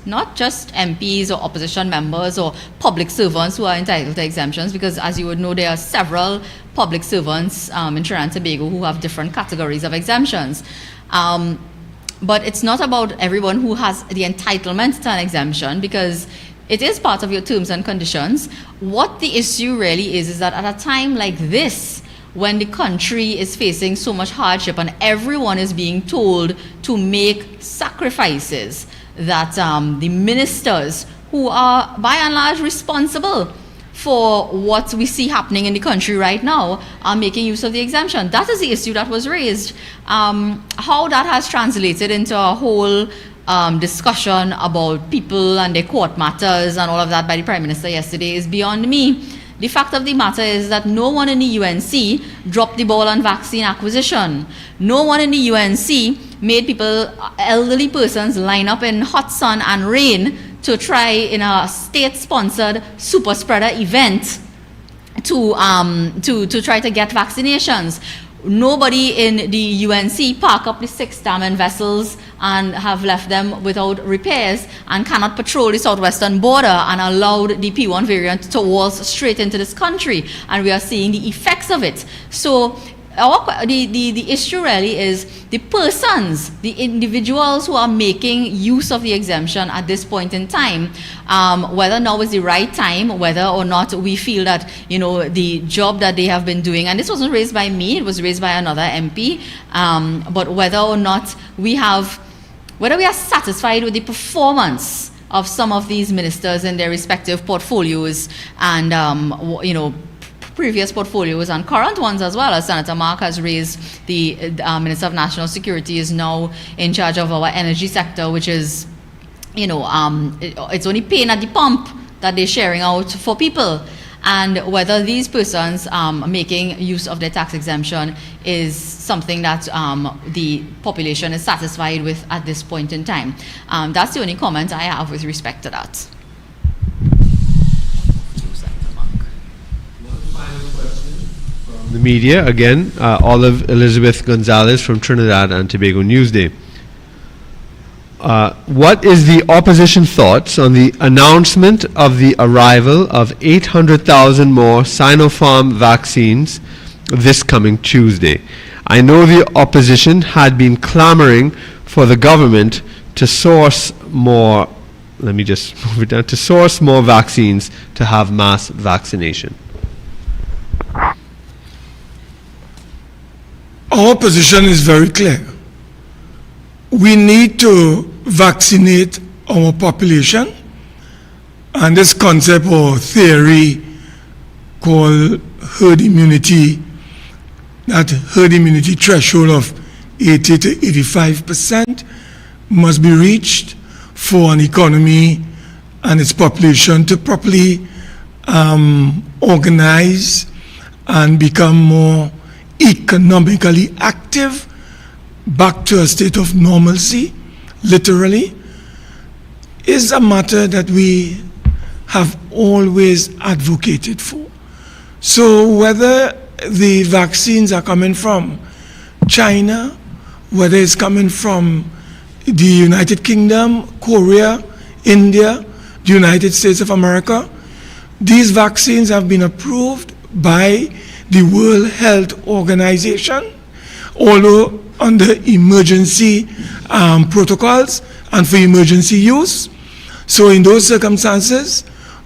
not just MPs or opposition members or public servants who are entitled to exemptions, because as you would know, there are several public servants in Trinidad and Tobago who have different categories of exemptions. But it's not about everyone who has the entitlement to an exemption, because it is part of your terms and conditions. What the issue really is that at a time like this, when the country is facing so much hardship and everyone is being told to make sacrifices, that the ministers who are by and large responsible for what we see happening in the country right now are making use of the exemption. That is the issue that was raised. How that has translated into a whole discussion about people and their court matters and all of that by the Prime Minister yesterday is beyond me. The fact of the matter is that no one in the UNC dropped the ball on vaccine acquisition. No one in the UNC made people, elderly persons, line up in hot sun and rain to try in a state-sponsored super spreader event to try to get vaccinations. Nobody in the UNC park up the 6 Diamond vessels and have left them without repairs and cannot patrol the southwestern border and allowed the P1 variant to waltz straight into this country. And we are seeing the effects of it. So the issue really is the persons, the individuals who are making use of the exemption at this point in time, whether now is the right time, whether or not we feel that, you know, the job that they have been doing, and this wasn't raised by me, it was raised by another MP, but whether or not whether we are satisfied with the performance of some of these ministers in their respective portfolios and, you know, previous portfolios and current ones as well. As Senator Mark has raised, the Minister of National Security is now in charge of our energy sector, which is, you know, it's only pain at the pump that they're sharing out for people. And whether these persons making use of their tax exemption is something that the population is satisfied with at this point in time. That's the only comment I have with respect to that. The media, again, Olive Elizabeth Gonzalez from Trinidad and Tobago Newsday. What is the opposition thoughts on the announcement of the arrival of 800,000 more Sinopharm vaccines this coming Tuesday? I know the opposition had been clamoring for the government to source more, to source more vaccines to have mass vaccination. Our position is very clear. We need to vaccinate our population, and this concept or theory called herd immunity, that herd immunity threshold of 80 to 85% must be reached for an economy and its population to properly organize and become more economically active, back to a state of normalcy, literally, is a matter that we have always advocated for. So whether the vaccines are coming from China, whether it's coming from the United Kingdom, Korea, India, the United States of America, these vaccines have been approved by the World Health Organization, although under emergency protocols and for emergency use. So in those circumstances,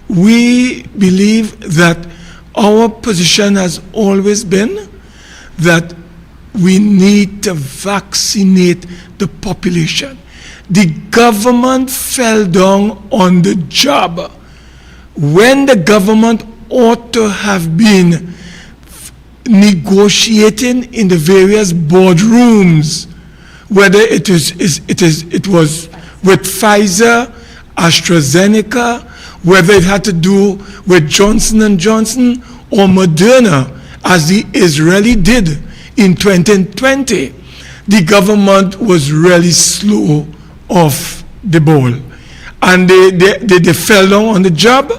we believe that our position has always been that we need to vaccinate the population. The government fell down on the job when the government ought to have been negotiating in the various boardrooms, whether it was with Pfizer, AstraZeneca, whether it had to do with Johnson & Johnson or Moderna, as the Israeli did in 2020. The government was really slow off the ball. And they fell down on the job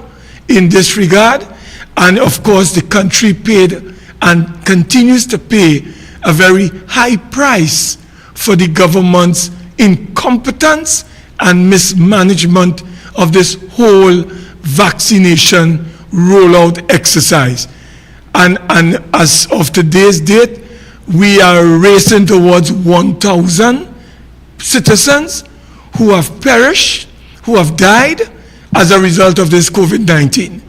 in this regard. And of course, the country paid and continues to pay a very high price for the government's incompetence and mismanagement of this whole vaccination rollout exercise. And as of today's date, we are racing towards 1,000 citizens who have perished, who have died as a result of this COVID-19.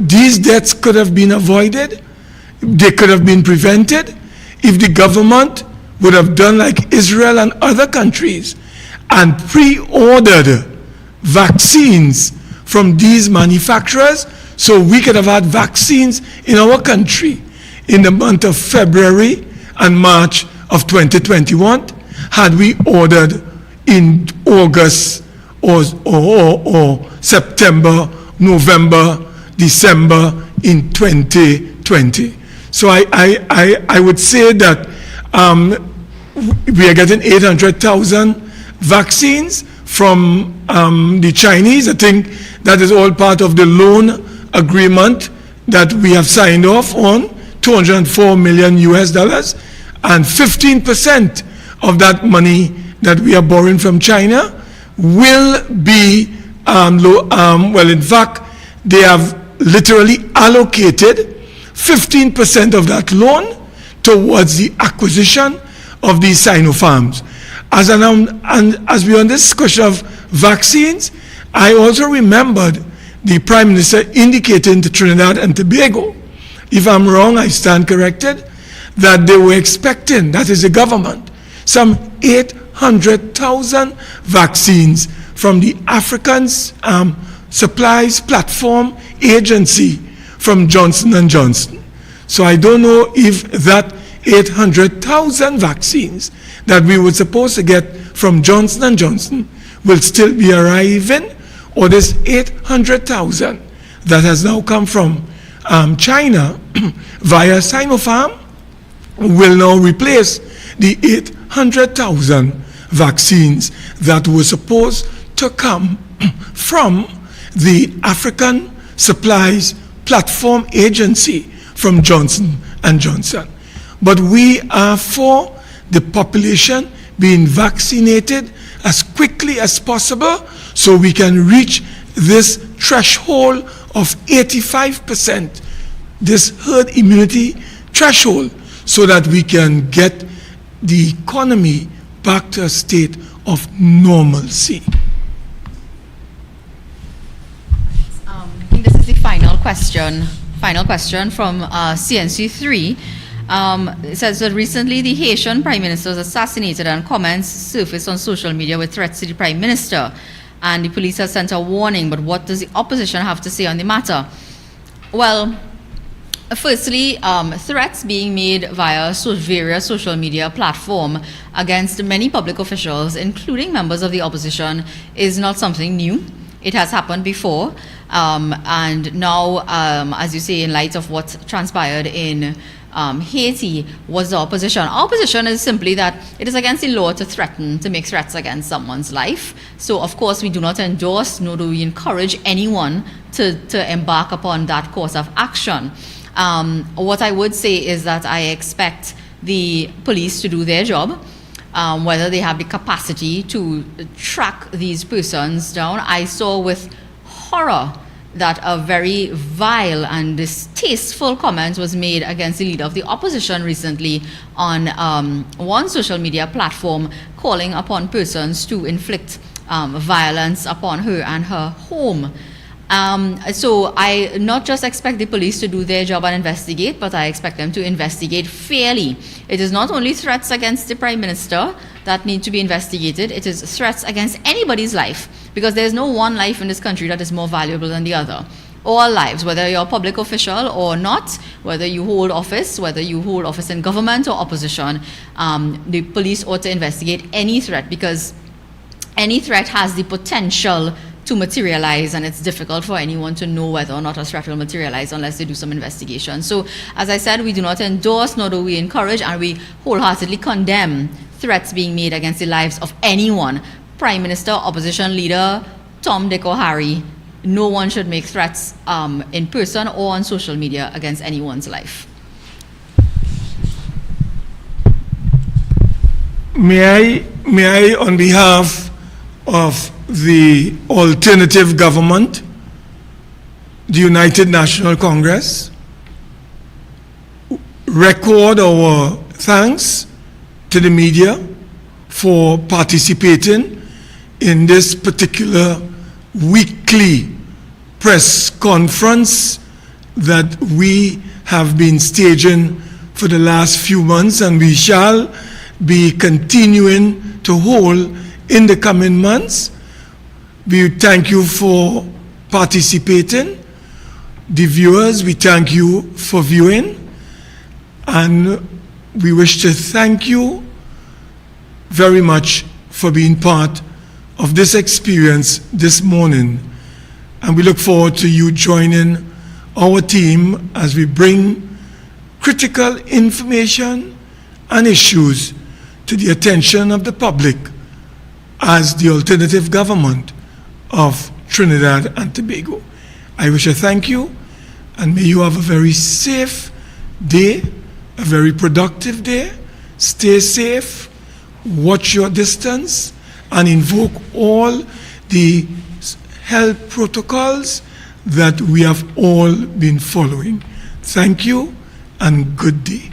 These deaths could have been avoided, they could have been prevented if the government would have done like Israel and other countries and pre-ordered vaccines from these manufacturers, so we could have had vaccines in our country in the month of February and March of 2021, had we ordered in August or September, November, December in 2020. So I would say that we are getting 800,000 vaccines from the Chinese. I think that is all part of the loan agreement that we have signed off on, $204 million US, and 15% of that money that we are borrowing from China will be, well, in fact, they have literally allocated 15% of that loan towards the acquisition of these Sinopharms. As we are on this question of vaccines, I also remembered the Prime Minister indicating to Trinidad and Tobago, if I'm wrong, I stand corrected, that they were expecting, that is the government, some 800,000 vaccines from the African Supplies Platform Agency from Johnson & Johnson. So I don't know if that 800,000 vaccines that we were supposed to get from Johnson & Johnson will still be arriving, or this 800,000 that has now come from China via Sinopharm will now replace the 800,000 vaccines that were supposed to come from the African Supplies Platform Agency from Johnson & Johnson. But we are for the population being vaccinated as quickly as possible so we can reach this threshold of 85%, this herd immunity threshold, so that we can get the economy back to a state of normalcy. I think this is the final question from CNC3. It says that recently the Haitian Prime Minister was assassinated and comments surfaced on social media with threats to the Prime Minister. And the police has sent a warning, but what does the opposition have to say on the matter? Well, firstly, threats being made via various social media platforms against many public officials, including members of the opposition, is not something new. It has happened before. And now, as you say, in light of what transpired in Haiti, was the opposition. Our position is simply that it is against the law to threaten, to make threats against someone's life. So, of course, we do not endorse, nor do we encourage anyone to embark upon that course of action. What I would say is that I expect the police to do their job, whether they have the capacity to track these persons down. I saw with horror that a very vile and distasteful comment was made against the leader of the opposition recently on one social media platform, calling upon persons to inflict violence upon her and her home. So I not just expect the police to do their job and investigate, but I expect them to investigate fairly. It is not only threats against the Prime Minister that need to be investigated, it is threats against anybody's life, because there's no one life in this country that is more valuable than the other. All lives, whether you're a public official or not, whether you hold office in government or opposition, the police ought to investigate any threat, because any threat has the potential to materialize, and it's difficult for anyone to know whether or not a threat will materialize unless they do some investigation. So, as I said, we do not endorse, nor do we encourage, and we wholeheartedly condemn threats being made against the lives of anyone. Prime Minister, opposition leader, Tom, Dick, or Harry. No one should make threats in person or on social media against anyone's life. May I, on behalf of the alternative government, the United National Congress, record our thanks to the media for participating in this particular weekly press conference that we have been staging for the last few months, and we shall be continuing to hold in the coming months. We thank you for participating. The viewers, we thank you for viewing, and we wish to thank you very much for being part of this experience this morning, and we look forward to you joining our team as we bring critical information and issues to the attention of the public as the alternative government of Trinidad and Tobago. I wish to thank you, and may you have a very safe day, a very productive day. Stay safe, watch your distance, and invoke all the health protocols that we have all been following. Thank you and good day.